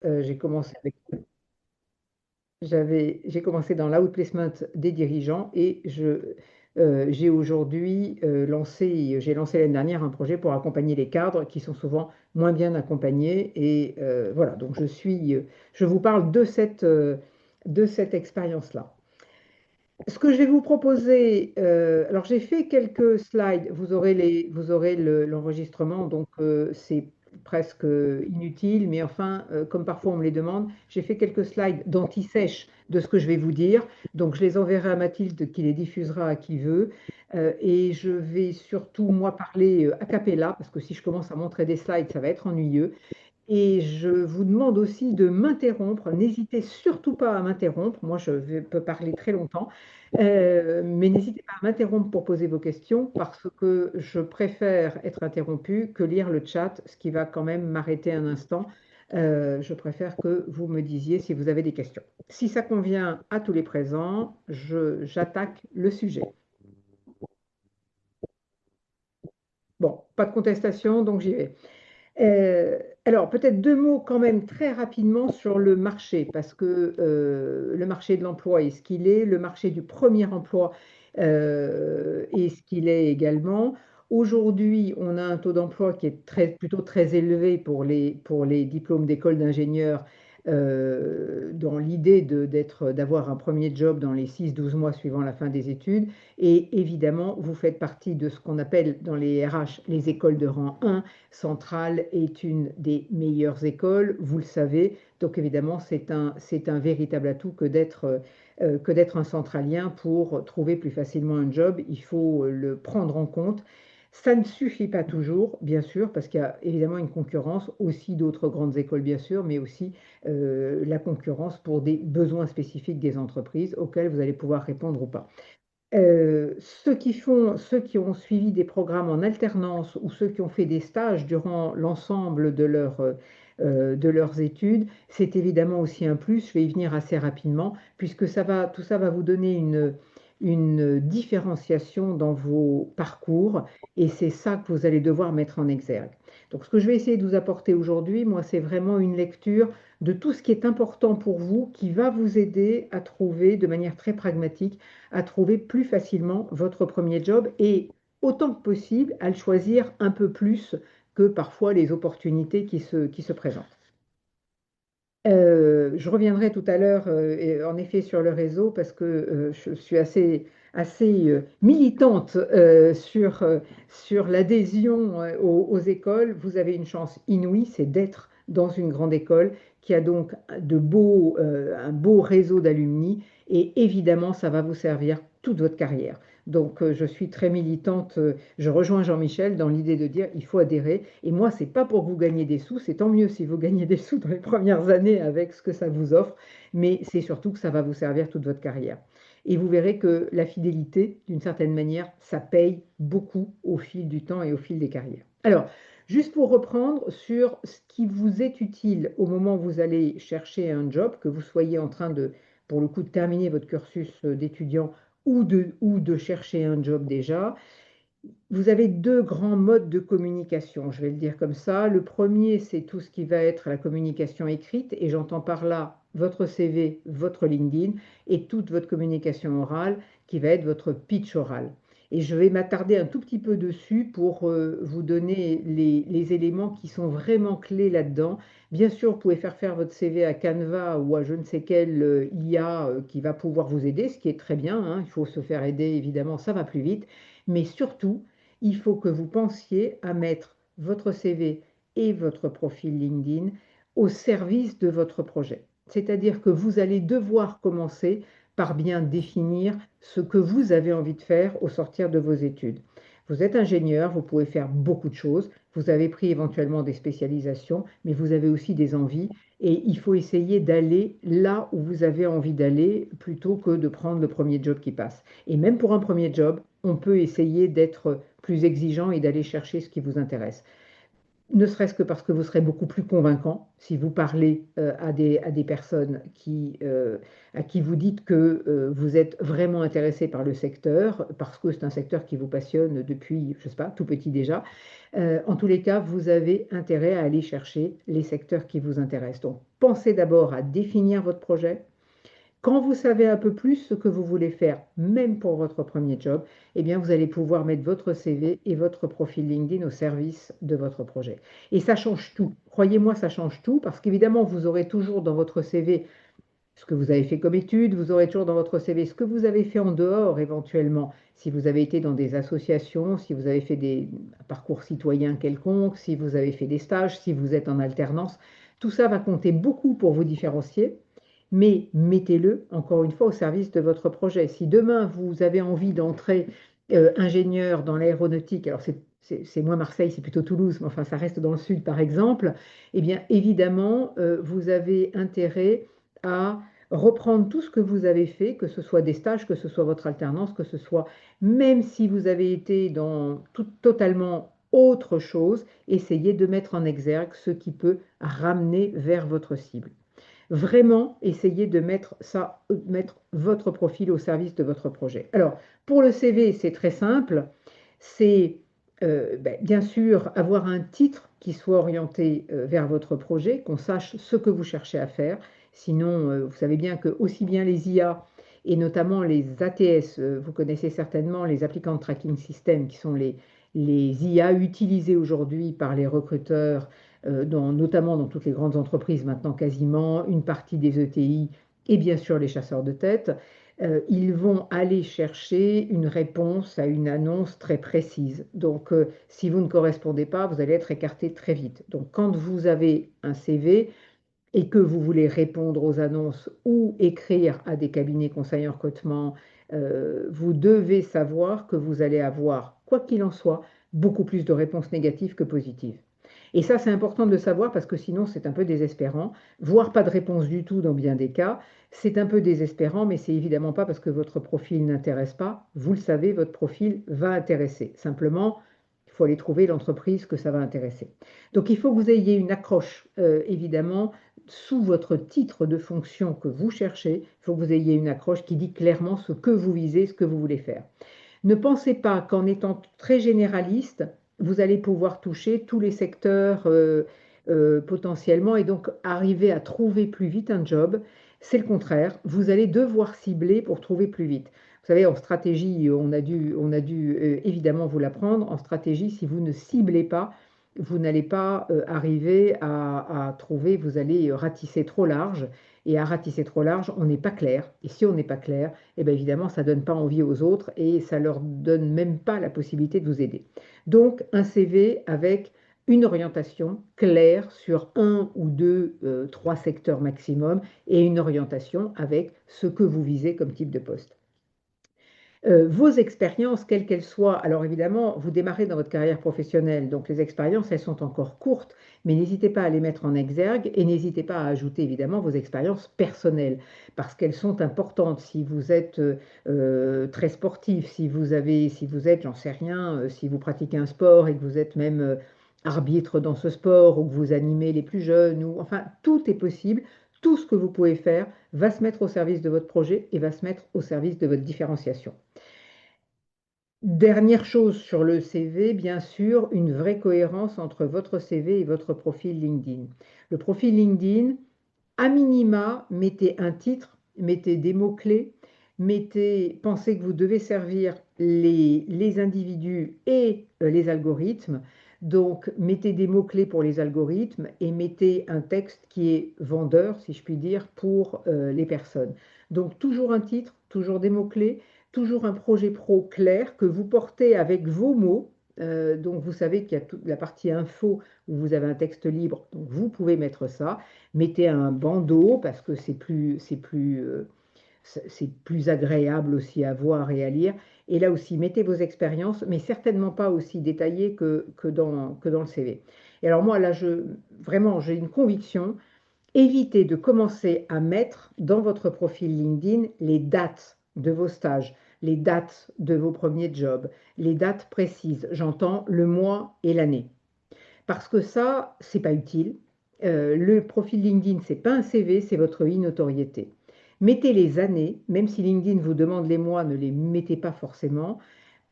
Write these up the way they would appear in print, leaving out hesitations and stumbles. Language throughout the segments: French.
J'ai commencé j'ai commencé dans l'outplacement des dirigeants et j'ai aujourd'hui j'ai lancé l'année dernière un projet pour accompagner les cadres qui sont souvent moins bien accompagnés. Et voilà, donc je vous parle de cette expérience-là. Ce que je vais vous proposer, alors j'ai fait quelques slides, vous aurez l'enregistrement, donc c'est presque inutile, mais enfin, comme parfois on me les demande, j'ai fait quelques slides d'anti-sèche de ce que je vais vous dire, donc je les enverrai à Mathilde qui les diffusera à qui veut. Et je vais surtout moi parler a cappella, parce que si je commence à montrer des slides, ça va être ennuyeux. Et je vous demande aussi de m'interrompre. N'hésitez surtout pas à m'interrompre. Moi, peux parler très longtemps. Mais n'hésitez pas à m'interrompre pour poser vos questions parce que je préfère être interrompu que lire le chat, ce qui va quand même m'arrêter un instant. Je préfère que vous me disiez si vous avez des questions. Si ça convient à tous les présents, j'attaque le sujet. Bon, pas de contestation, donc j'y vais. Alors, peut-être deux mots quand même très rapidement sur le marché, parce que le marché de l'emploi est ce qu'il est, le marché du premier emploi est ce qu'il est également. Aujourd'hui, on a un taux d'emploi qui est plutôt très élevé pour les diplômes d'école d'ingénieur, dans l'idée d'avoir un premier job dans les 6 12 mois suivant la fin des études. Et évidemment, vous faites partie de ce qu'on appelle dans les RH les écoles de rang 1. Centrale est une des meilleures écoles, vous le savez. Donc évidemment, c'est un véritable atout que d'être un centralien pour trouver plus facilement un job. Il faut le prendre en compte. Ça ne suffit pas toujours, bien sûr, parce qu'il y a évidemment une concurrence, aussi d'autres grandes écoles, bien sûr, mais aussi la concurrence pour des besoins spécifiques des entreprises auxquels vous allez pouvoir répondre ou pas. Ceux qui ont suivi des programmes en alternance ou ceux qui ont fait des stages durant l'ensemble de leurs études, c'est évidemment aussi un plus. Je vais y venir assez rapidement, puisque tout ça va vous donner une différenciation dans vos parcours, et c'est ça que vous allez devoir mettre en exergue. Donc, ce que je vais essayer de vous apporter aujourd'hui, moi, c'est vraiment une lecture de tout ce qui est important pour vous, qui va vous aider à trouver de manière très pragmatique à trouver plus facilement votre premier job et autant que possible à le choisir un peu plus que parfois les opportunités qui se présentent. Je reviendrai tout à l'heure, en effet, sur le réseau parce que je suis assez militante sur l'adhésion aux écoles. Vous avez une chance inouïe, c'est d'être dans une grande école qui a donc un beau réseau d'alumni et évidemment, ça va vous servir toute votre carrière. Donc, je suis très militante. Je rejoins Jean-Michel dans l'idée de dire il faut adhérer. Et moi, c'est pas pour que vous gagniez des sous, c'est tant mieux si vous gagnez des sous dans les premières années avec ce que ça vous offre, mais c'est surtout que ça va vous servir toute votre carrière. Et vous verrez que la fidélité, d'une certaine manière, ça paye beaucoup au fil du temps et au fil des carrières. Alors, juste pour reprendre sur ce qui vous est utile au moment où vous allez chercher un job, que vous soyez en train de, pour le coup, de terminer votre cursus d'étudiant ou de chercher un job déjà. Vous avez deux grands modes de communication, je vais le dire comme ça. Le premier, c'est tout ce qui va être la communication écrite, et j'entends par là votre CV, votre LinkedIn, et toute votre communication orale, qui va être votre pitch oral. Et je vais m'attarder un tout petit peu dessus pour vous donner les éléments qui sont vraiment clés là-dedans. Bien sûr, vous pouvez faire votre CV à Canva ou à je ne sais quelle IA qui va pouvoir vous aider, ce qui est très bien, hein. Il faut se faire aider, évidemment, ça va plus vite. Mais surtout, il faut que vous pensiez à mettre votre CV et votre profil LinkedIn au service de votre projet. C'est-à-dire que vous allez devoir commencer par bien définir ce que vous avez envie de faire au sortir de vos études. Vous êtes ingénieur, vous pouvez faire beaucoup de choses, vous avez pris éventuellement des spécialisations, mais vous avez aussi des envies et il faut essayer d'aller là où vous avez envie d'aller plutôt que de prendre le premier job qui passe. Et même pour un premier job, on peut essayer d'être plus exigeant et d'aller chercher ce qui vous intéresse. ne serait-ce que parce que vous serez beaucoup plus convaincant si vous parlez à des personnes à qui vous dites que vous êtes vraiment intéressé par le secteur, parce que c'est un secteur qui vous passionne depuis, je ne sais pas, tout petit déjà. En tous les cas, vous avez intérêt à aller chercher les secteurs qui vous intéressent. Donc, pensez d'abord à définir votre projet. Quand vous savez un peu plus ce que vous voulez faire, même pour votre premier job, eh bien, vous allez pouvoir mettre votre CV et votre profil LinkedIn au service de votre projet. Et ça change tout. Croyez-moi, ça change tout parce qu'évidemment, vous aurez toujours dans votre CV ce que vous avez fait comme étude, vous aurez toujours dans votre CV ce que vous avez fait en dehors éventuellement, si vous avez été dans des associations, si vous avez fait un parcours citoyen quelconque, si vous avez fait des stages, si vous êtes en alternance. Tout ça va compter beaucoup pour vous différencier, mais mettez-le encore une fois au service de votre projet. Si demain vous avez envie d'entrer ingénieur dans l'aéronautique, alors c'est moins Marseille, c'est plutôt Toulouse, mais enfin ça reste dans le sud par exemple, eh bien évidemment vous avez intérêt à reprendre tout ce que vous avez fait, que ce soit des stages, que ce soit votre alternance, que ce soit, même si vous avez été dans totalement autre chose, essayez de mettre en exergue ce qui peut ramener vers votre cible. Vraiment, essayez de mettre ça, mettre votre profil au service de votre projet. Alors, pour le CV, c'est très simple. C'est bien sûr avoir un titre qui soit orienté vers votre projet, qu'on sache ce que vous cherchez à faire. Sinon, vous savez bien que aussi bien les IA et notamment les ATS, vous connaissez certainement les applicants tracking system, qui sont les IA utilisés aujourd'hui par les recruteurs, notamment dans toutes les grandes entreprises maintenant quasiment, une partie des ETI et bien sûr les chasseurs de tête. Ils vont aller chercher une réponse à une annonce très précise. Donc, si vous ne correspondez pas, vous allez être écarté très vite. Donc, quand vous avez un CV et que vous voulez répondre aux annonces ou écrire à des cabinets conseillers en recrutement, vous devez savoir que vous allez avoir, quoi qu'il en soit, beaucoup plus de réponses négatives que positives. Et ça, c'est important de le savoir parce que sinon, c'est un peu désespérant, voire pas de réponse du tout dans bien des cas. C'est un peu désespérant, mais c'est évidemment pas parce que votre profil n'intéresse pas. Vous le savez, votre profil va intéresser. Simplement, il faut aller trouver l'entreprise que ça va intéresser. Donc, il faut que vous ayez une accroche, évidemment, sous votre titre de fonction que vous cherchez. Il faut que vous ayez une accroche qui dit clairement ce que vous visez, ce que vous voulez faire. Ne pensez pas qu'en étant très généraliste, vous allez pouvoir toucher tous les secteurs potentiellement et donc arriver à trouver plus vite un job. C'est le contraire. Vous allez devoir cibler pour trouver plus vite. Vous savez, en stratégie, on a dû évidemment vous l'apprendre. En stratégie, si vous ne ciblez pas, vous n'allez pas arriver à trouver, vous allez ratisser trop large. Et à ratisser trop large, on n'est pas clair. Et si on n'est pas clair, eh bien évidemment, ça ne donne pas envie aux autres et ça ne leur donne même pas la possibilité de vous aider. Donc, un CV avec une orientation claire sur un ou deux, trois secteurs maximum et une orientation avec ce que vous visez comme type de poste. Vos expériences, quelles qu'elles soient, alors évidemment, vous démarrez dans votre carrière professionnelle, donc les expériences, elles sont encore courtes, mais n'hésitez pas à les mettre en exergue et n'hésitez pas à ajouter évidemment vos expériences personnelles, parce qu'elles sont importantes. Si vous êtes très sportif, si vous êtes, j'en sais rien, si vous pratiquez un sport et que vous êtes même arbitre dans ce sport ou que vous animez les plus jeunes, ou enfin, tout est possible. Tout ce que vous pouvez faire va se mettre au service de votre projet et va se mettre au service de votre différenciation. Dernière chose sur le CV, bien sûr, une vraie cohérence entre votre CV et votre profil LinkedIn. Le profil LinkedIn, à minima, mettez un titre, mettez des mots-clés, pensez que vous devez servir les individus et les algorithmes. Donc, mettez des mots-clés pour les algorithmes et mettez un texte qui est vendeur, si je puis dire, pour les personnes. Donc, toujours un titre, toujours des mots-clés, toujours un projet pro clair que vous portez avec vos mots. Donc, vous savez qu'il y a toute la partie info où vous avez un texte libre, donc vous pouvez mettre ça. Mettez un bandeau parce que c'est plus agréable aussi à voir et à lire. Et là aussi, mettez vos expériences, mais certainement pas aussi détaillées que dans le CV. Et alors moi, là, vraiment, j'ai une conviction. Évitez de commencer à mettre dans votre profil LinkedIn les dates de vos stages, les dates de vos premiers jobs, les dates précises. J'entends le mois et l'année. parce que ça, c'est pas utile. Le profil LinkedIn, c'est pas un CV, c'est votre e-notoriété. Mettez les années, même si LinkedIn vous demande les mois, ne les mettez pas forcément,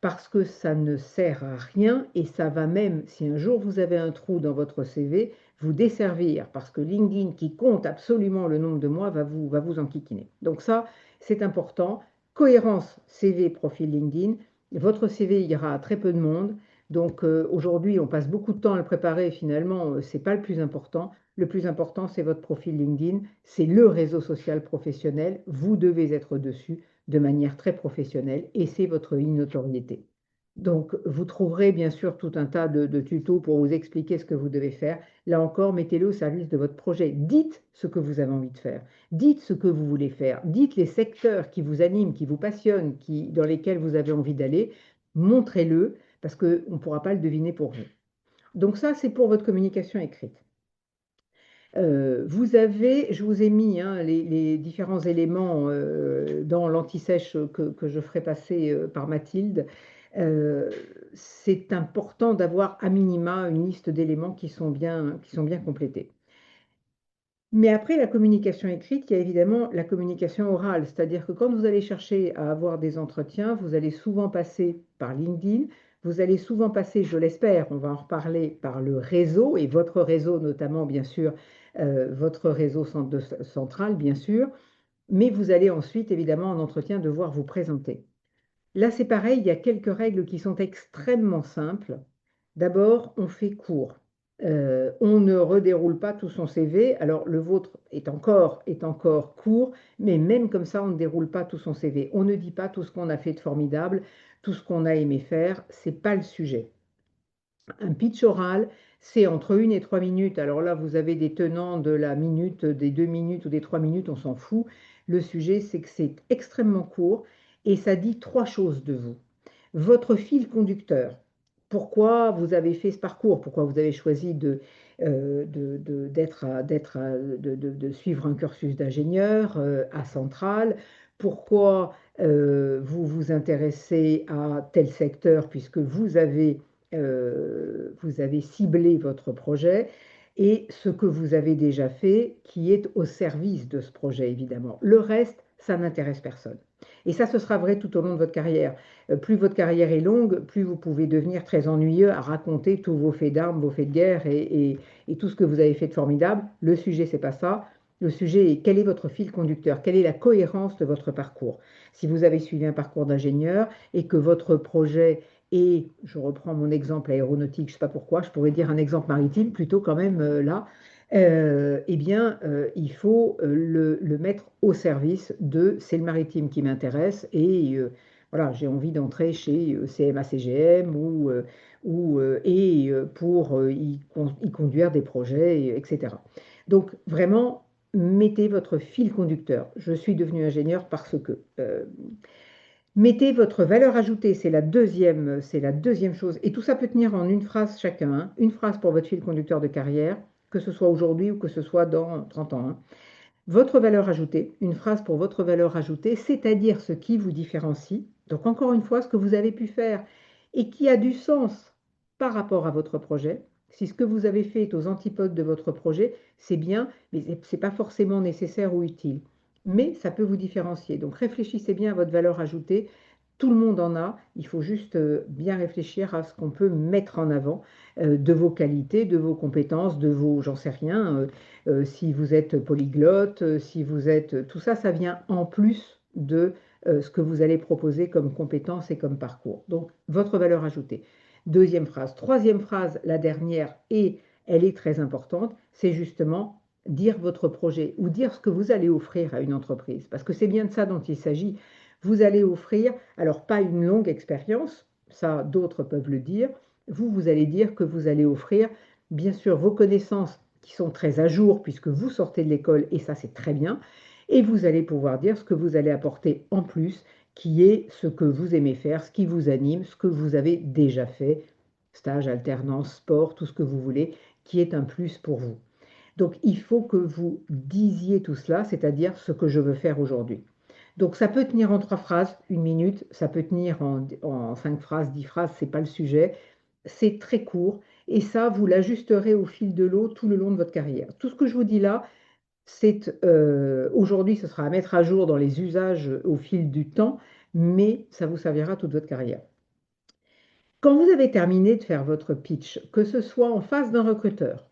parce que ça ne sert à rien et ça va même, si un jour vous avez un trou dans votre CV, vous desservir, parce que LinkedIn, qui compte absolument le nombre de mois, va vous enquiquiner. Donc ça, c'est important. Cohérence CV, profil LinkedIn. Votre CV ira à très peu de monde. Donc aujourd'hui, on passe beaucoup de temps à le préparer et finalement, ce n'est pas le plus important. Le plus important, c'est votre profil LinkedIn. C'est le réseau social professionnel. Vous devez être dessus de manière très professionnelle et c'est votre e-notoriété. Donc, vous trouverez bien sûr tout un tas de tutos pour vous expliquer ce que vous devez faire. Là encore, mettez-le au service de votre projet. Dites ce que vous avez envie de faire. Dites ce que vous voulez faire. Dites les secteurs qui vous animent, qui vous passionnent, dans lesquels vous avez envie d'aller. Montrez-le parce qu'on ne pourra pas le deviner pour vous. Donc ça, c'est pour votre communication écrite. Je vous ai mis hein, les différents éléments dans l'anti-sèche que je ferai passer par Mathilde. Euh, c'est important d'avoir à minima une liste d'éléments qui sont bien complétés. Mais après la communication écrite, il y a évidemment la communication orale, c'est-à-dire que quand vous allez chercher à avoir des entretiens, vous allez souvent passer par LinkedIn, vous allez souvent passer, je l'espère, on va en reparler, par le réseau, et votre réseau notamment, bien sûr, votre réseau central, bien sûr, mais vous allez ensuite, évidemment, en entretien, devoir vous présenter. Là, c'est pareil, il y a quelques règles qui sont extrêmement simples. D'abord, on fait court. On ne redéroule pas tout son CV. Alors, le vôtre est encore court, mais même comme ça, on ne déroule pas tout son CV. On ne dit pas tout ce qu'on a fait de formidable, tout ce qu'on a aimé faire. C'est pas le sujet. Un pitch oral, c'est entre 1 et 3 minutes. Alors là, vous avez des tenants de la minute, des 2 minutes ou des 3 minutes, on s'en fout. Le sujet, c'est que c'est extrêmement court et ça dit trois choses de vous. Votre fil conducteur. Pourquoi vous avez fait ce parcours? Pourquoi vous avez choisi de suivre un cursus d'ingénieur à Centrale? Pourquoi vous vous intéressez à tel secteur puisque vous avez ciblé votre projet et ce que vous avez déjà fait qui est au service de ce projet, évidemment. Le reste, ça n'intéresse personne. Et ça, ce sera vrai tout au long de votre carrière. Plus votre carrière est longue, plus vous pouvez devenir très ennuyeux à raconter tous vos faits d'armes, vos faits de guerre et tout ce que vous avez fait de formidable. Le sujet, c'est pas ça. Le sujet est quel est votre fil conducteur, quelle est la cohérence de votre parcours. Si vous avez suivi un parcours d'ingénieur et que votre projet et je reprends mon exemple aéronautique, je ne sais pas pourquoi, je pourrais dire un exemple maritime plutôt quand même là, eh bien, il faut le mettre au service de c'est le maritime qui m'intéresse et voilà, j'ai envie d'entrer chez CMA-CGM pour y conduire des projets, etc. Donc, vraiment, mettez votre fil conducteur. Je suis devenu ingénieur parce que. Mettez votre valeur ajoutée, c'est la deuxième chose. Et tout ça peut tenir en une phrase chacun, hein. Une phrase pour votre fil conducteur de carrière, que ce soit aujourd'hui ou que ce soit dans 30 ans, hein. Votre valeur ajoutée, une phrase pour votre valeur ajoutée, c'est-à-dire ce qui vous différencie. Donc encore une fois, ce que vous avez pu faire et qui a du sens par rapport à votre projet. Si ce que vous avez fait est aux antipodes de votre projet, c'est bien, mais ce n'est pas forcément nécessaire ou utile. Mais ça peut vous différencier. Donc réfléchissez bien à votre valeur ajoutée. Tout le monde en a. Il faut juste bien réfléchir à ce qu'on peut mettre en avant de vos qualités, de vos compétences, de vos, j'en sais rien, si vous êtes polyglotte, si vous êtes... Tout ça, ça vient en plus de ce que vous allez proposer comme compétences et comme parcours. Donc, votre valeur ajoutée. Deuxième phrase. Troisième phrase, la dernière, et elle est très importante, c'est justement dire votre projet ou dire ce que vous allez offrir à une entreprise. Parce que c'est bien de ça dont il s'agit. Vous allez offrir, alors pas une longue expérience, ça d'autres peuvent le dire, vous allez dire que vous allez offrir, bien sûr, vos connaissances qui sont très à jour puisque vous sortez de l'école et ça c'est très bien, et vous allez pouvoir dire ce que vous allez apporter en plus, qui est ce que vous aimez faire, ce qui vous anime, ce que vous avez déjà fait, stage, alternance, sport, tout ce que vous voulez, qui est un plus pour vous. Donc il faut que vous disiez tout cela, c'est-à-dire ce que je veux faire aujourd'hui. Donc ça peut tenir en 3 phrases, 1 minute, ça peut tenir en 5 phrases, 10 phrases, c'est pas le sujet. C'est très court Et ça, vous l'ajusterez au fil de l'eau tout le long de votre carrière. Tout ce que je vous dis là, c'est aujourd'hui, ce sera à mettre à jour dans les usages au fil du temps, mais ça vous servira toute votre carrière. Quand vous avez terminé de faire votre pitch, que ce soit en face d'un recruteur,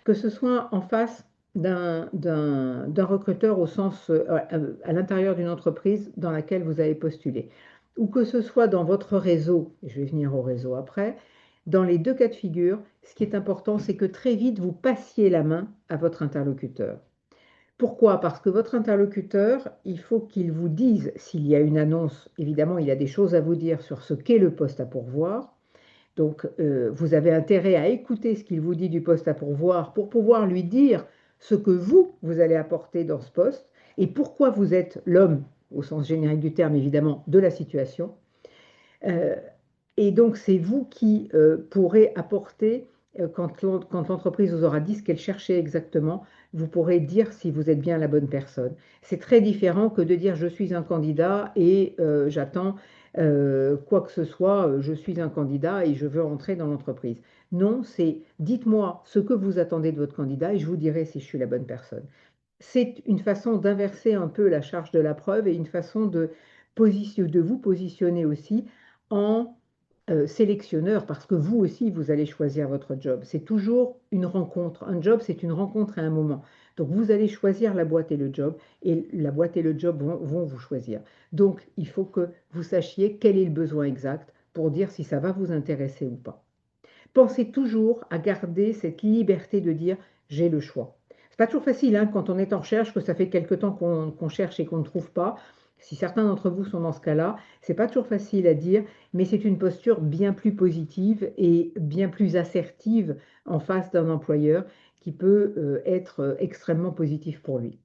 que ce soit en face d'un recruteur au sens à l'intérieur d'une entreprise dans laquelle vous avez postulé, ou que ce soit dans votre réseau, et je vais venir au réseau après, dans les deux cas de figure, ce qui est important, c'est que très vite, vous passiez la main à votre interlocuteur. Pourquoi? Parce que votre interlocuteur, il faut qu'il vous dise s'il y a une annonce. Évidemment, il a des choses à vous dire sur ce qu'est le poste à pourvoir. Donc, vous avez intérêt à écouter ce qu'il vous dit du poste à pourvoir pour pouvoir lui dire ce que vous allez apporter dans ce poste et pourquoi vous êtes l'homme, au sens générique du terme évidemment, de la situation. Euh, et donc, c'est vous qui pourrez apporter, quand l'entreprise vous aura dit ce qu'elle cherchait exactement, vous pourrez dire si vous êtes bien la bonne personne. C'est très différent que de dire je suis un candidat et j'attends quoi que ce soit, je suis un candidat et je veux entrer dans l'entreprise. Non, c'est dites-moi ce que vous attendez de votre candidat et je vous dirai si je suis la bonne personne. C'est une façon d'inverser un peu la charge de la preuve et une façon de vous positionner aussi en sélectionneur, parce que vous aussi, vous allez choisir votre job. C'est toujours une rencontre. Un job, c'est une rencontre à un moment. Donc, vous allez choisir la boîte et le job, et la boîte et le job vont vous choisir. Donc, il faut que vous sachiez quel est le besoin exact pour dire si ça va vous intéresser ou pas. Pensez toujours à garder cette liberté de dire j'ai le choix. C'est pas toujours facile hein, quand on est en recherche, que ça fait quelque temps qu'on cherche et qu'on ne trouve pas. Si certains d'entre vous sont dans ce cas-là, c'est pas toujours facile à dire, mais c'est une posture bien plus positive et bien plus assertive en face d'un employeur qui peut être extrêmement positif pour lui.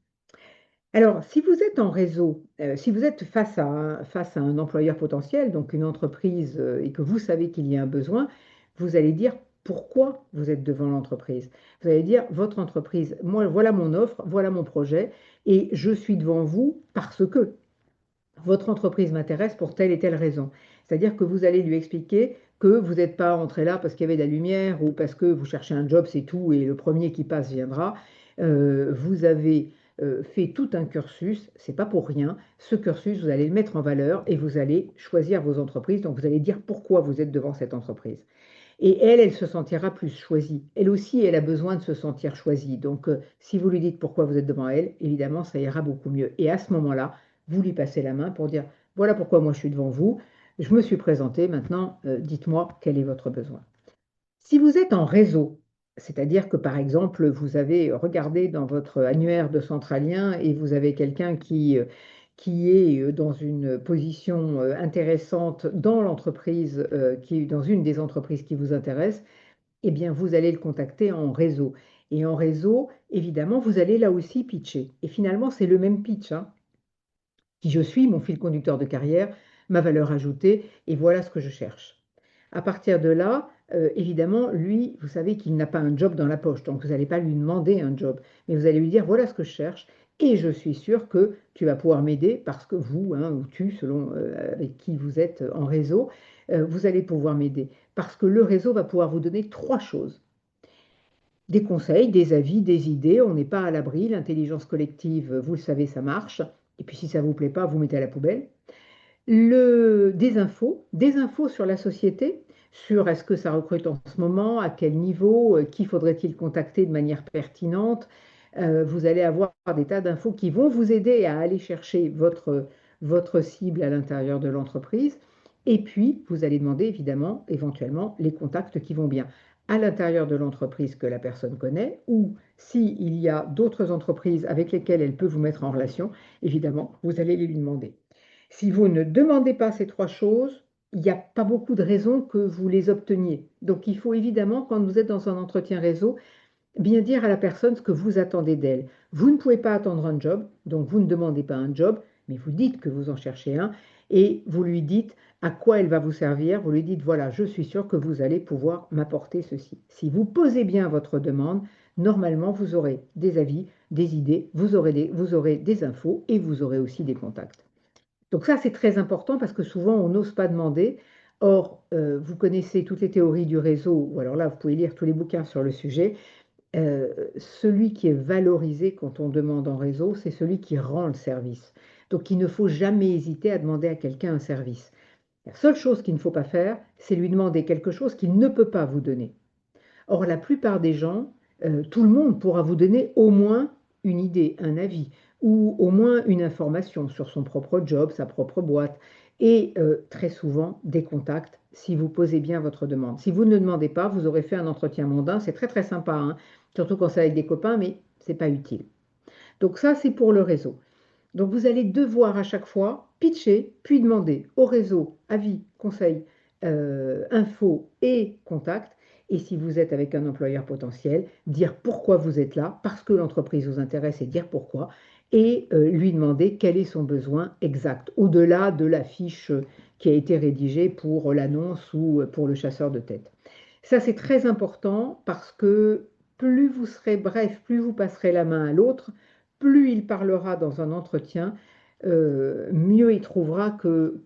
Alors, si vous êtes en réseau, si vous êtes face à un employeur potentiel, donc une entreprise, et que vous savez qu'il y a un besoin, vous allez dire pourquoi vous êtes devant l'entreprise. Vous allez dire, votre entreprise, moi, voilà mon offre, voilà mon projet, et je suis devant vous parce que votre entreprise m'intéresse pour telle et telle raison. C'est-à-dire que vous allez lui expliquer que vous n'êtes pas entré là parce qu'il y avait de la lumière ou parce que vous cherchez un job, c'est tout, et le premier qui passe viendra. Vous avez fait tout un cursus, c'est pas pour rien. Ce cursus, vous allez le mettre en valeur et vous allez choisir vos entreprises. Donc, vous allez dire pourquoi vous êtes devant cette entreprise. Et elle se sentira plus choisie. Elle aussi, elle a besoin de se sentir choisie. Donc, si vous lui dites pourquoi vous êtes devant elle, évidemment, ça ira beaucoup mieux. Et à ce moment-là, vous lui passez la main pour dire, voilà pourquoi moi je suis devant vous, je me suis présenté, maintenant, dites-moi quel est votre besoin. Si vous êtes en réseau, c'est-à-dire que par exemple, vous avez regardé dans votre annuaire de centralien et vous avez quelqu'un qui est dans une position intéressante dans l'entreprise, qui est dans une des entreprises qui vous intéresse, eh bien, vous allez le contacter en réseau. Et en réseau, évidemment, vous allez là aussi pitcher. Et finalement, c'est le même pitch, hein. Qui je suis, mon fil conducteur de carrière, ma valeur ajoutée, et voilà ce que je cherche. À partir de là, évidemment, lui, vous savez qu'il n'a pas un job dans la poche, donc vous n'allez pas lui demander un job, mais vous allez lui dire, voilà ce que je cherche, et je suis sûr que tu vas pouvoir m'aider parce que vous, hein, ou tu, selon avec qui vous êtes en réseau, vous allez pouvoir m'aider. Parce que le réseau va pouvoir vous donner trois choses. Des conseils, des avis, des idées, on n'est pas à l'abri, l'intelligence collective, vous le savez, ça marche. Et puis si ça ne vous plaît pas, vous mettez à la poubelle. Des infos sur la société, sur est-ce que ça recrute en ce moment, à quel niveau, qui faudrait-il contacter de manière pertinente. Vous allez avoir des tas d'infos qui vont vous aider à aller chercher votre cible à l'intérieur de l'entreprise. Et puis, vous allez demander évidemment, éventuellement, les contacts qui vont bien à l'intérieur de l'entreprise que la personne connaît, ou s'il y a d'autres entreprises avec lesquelles elle peut vous mettre en relation, évidemment, vous allez les lui demander. Si vous ne demandez pas ces trois choses, il n'y a pas beaucoup de raisons que vous les obteniez. Donc, il faut évidemment, quand vous êtes dans un entretien réseau, bien dire à la personne ce que vous attendez d'elle. Vous ne pouvez pas attendre un job, donc vous ne demandez pas un job, mais vous dites que vous en cherchez un et vous lui dites à quoi elle va vous servir. Vous lui dites, voilà, je suis sûr que vous allez pouvoir m'apporter ceci. Si vous posez bien votre demande, normalement, vous aurez des avis, des idées, vous aurez des infos et vous aurez aussi des contacts. Donc ça, c'est très important parce que souvent, on n'ose pas demander. Or, vous connaissez toutes les théories du réseau, ou alors là, vous pouvez lire tous les bouquins sur le sujet. Celui qui est valorisé quand on demande en réseau, c'est celui qui rend le service. Donc, il ne faut jamais hésiter à demander à quelqu'un un service. La seule chose qu'il ne faut pas faire, c'est lui demander quelque chose qu'il ne peut pas vous donner. Or, la plupart des gens, tout le monde pourra vous donner au moins une idée, un avis, ou au moins une information sur son propre job, sa propre boîte, et très souvent des contacts si vous posez bien votre demande. Si vous ne le demandez pas, vous aurez fait un entretien mondain, c'est très très sympa, hein, surtout quand c'est avec des copains, mais ce n'est pas utile. Donc ça, c'est pour le réseau. Donc vous allez devoir à chaque fois pitcher, puis demander au réseau avis, conseils, infos et contacts. Et si vous êtes avec un employeur potentiel, dire pourquoi vous êtes là, parce que l'entreprise vous intéresse et dire pourquoi, et lui demander quel est son besoin exact, au-delà de la fiche qui a été rédigée pour l'annonce ou pour le chasseur de tête. Ça, c'est très important parce que plus vous serez bref, plus vous passerez la main à l'autre, plus il parlera dans un entretien, mieux il trouvera que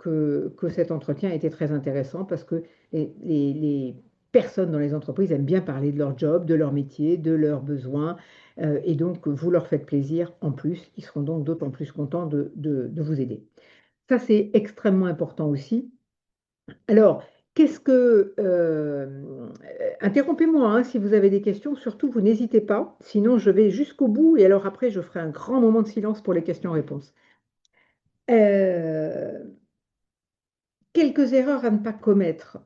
cet entretien a été très intéressant parce que les personnes dans les entreprises aiment bien parler de leur job, de leur métier, de leurs besoins, et donc vous leur faites plaisir en plus. Ils seront donc d'autant plus contents de vous aider. Ça, c'est extrêmement important aussi. Alors, qu'est-ce que... interrompez-moi hein, si vous avez des questions, surtout vous n'hésitez pas, sinon je vais jusqu'au bout et alors après je ferai un grand moment de silence pour les questions-réponses. Euh, Quelques erreurs à ne pas commettre,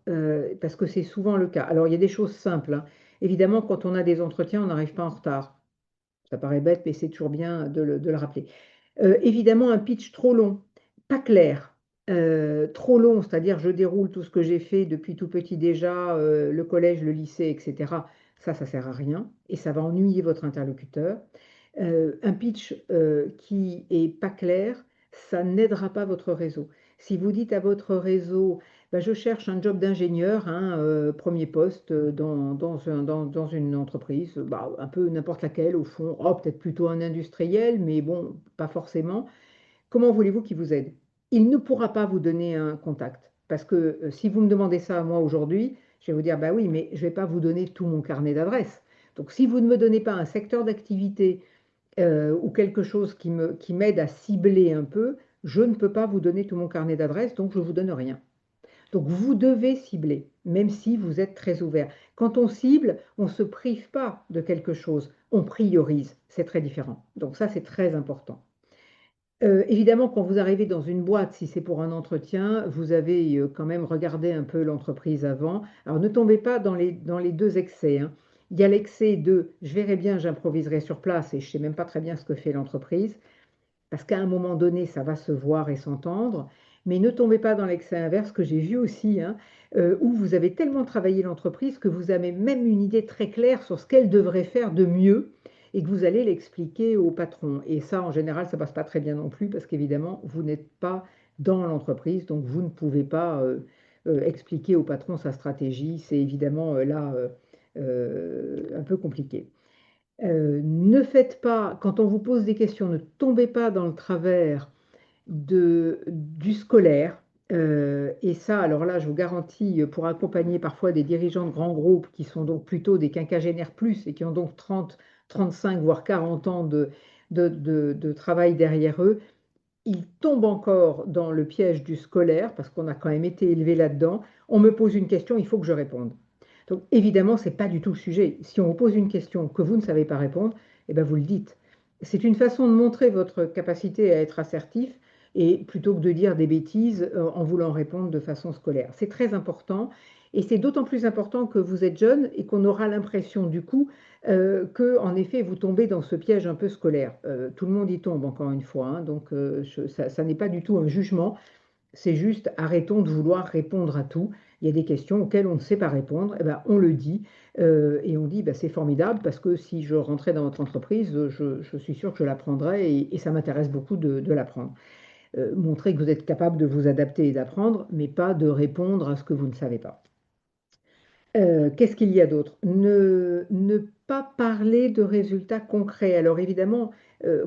parce que c'est souvent le cas. Alors, il y a des choses simples, hein. Évidemment, quand on a des entretiens, on n'arrive pas en retard. Ça paraît bête, mais c'est toujours bien de le rappeler. Évidemment, un pitch trop long, pas clair, trop long, c'est-à-dire je déroule tout ce que j'ai fait depuis tout petit déjà, le collège, le lycée, etc. Ça sert à rien et ça va ennuyer votre interlocuteur. Un pitch qui est pas clair, ça n'aidera pas votre réseau. Si vous dites à votre réseau, bah, je cherche un job d'ingénieur, hein, premier poste dans une entreprise, bah, un peu n'importe laquelle au fond, oh, peut-être plutôt un industriel, mais bon, pas forcément. Comment voulez-vous qu'il vous aide? Il ne pourra pas vous donner un contact. Parce que si vous me demandez ça à moi aujourd'hui, je vais vous dire, bah oui, mais je ne vais pas vous donner tout mon carnet d'adresses. Donc si vous ne me donnez pas un secteur d'activité ou quelque chose qui m'aide à cibler un peu, je ne peux pas vous donner tout mon carnet d'adresses, donc je ne vous donne rien. Donc vous devez cibler, même si vous êtes très ouvert. Quand on cible, on ne se prive pas de quelque chose, on priorise. C'est très différent. Donc ça, c'est très important. Évidemment, quand vous arrivez dans une boîte, si c'est pour un entretien, vous avez quand même regardé un peu l'entreprise avant. Alors ne tombez pas dans les deux excès, hein. Il y a l'excès de je verrai bien, j'improviserai sur place et je ne sais même pas très bien ce que fait l'entreprise parce qu'à un moment donné, ça va se voir et s'entendre. Mais ne tombez pas dans l'excès inverse que j'ai vu aussi, hein, où vous avez tellement travaillé l'entreprise que vous avez même une idée très claire sur ce qu'elle devrait faire de mieux et que vous allez l'expliquer au patron. Et ça, en général, ça ne passe pas très bien non plus parce qu'évidemment, vous n'êtes pas dans l'entreprise, donc vous ne pouvez pas expliquer au patron sa stratégie. C'est évidemment là un peu compliqué. Ne faites pas, quand on vous pose des questions, ne tombez pas dans le travers du scolaire. Et ça, alors là, je vous garantis, pour accompagner parfois des dirigeants de grands groupes qui sont donc plutôt des quinquagénaires plus et qui ont donc 30, 35, voire 40 ans de travail derrière eux, ils tombent encore dans le piège du scolaire parce qu'on a quand même été élevé là-dedans. On me pose une question, il faut que je réponde. Donc évidemment, ce n'est pas du tout le sujet. Si on vous pose une question que vous ne savez pas répondre, eh ben, vous le dites. C'est une façon de montrer votre capacité à être assertif et plutôt que de dire des bêtises en voulant répondre de façon scolaire. C'est très important et c'est d'autant plus important que vous êtes jeune et qu'on aura l'impression du coup que, en effet, vous tombez dans ce piège un peu scolaire. Tout le monde y tombe, encore une fois, hein, donc ça n'est pas du tout un jugement, c'est juste arrêtons de vouloir répondre à tout. Il y a des questions auxquelles on ne sait pas répondre, eh ben, on le dit et on dit ben, c'est formidable parce que si je rentrais dans votre entreprise, je suis sûr que je l'apprendrais et ça m'intéresse beaucoup de l'apprendre. Montrer que vous êtes capable de vous adapter et d'apprendre, mais pas de répondre à ce que vous ne savez pas. Qu'est-ce qu'il y a d'autre? Ne pas parler de résultats concrets. Alors évidemment,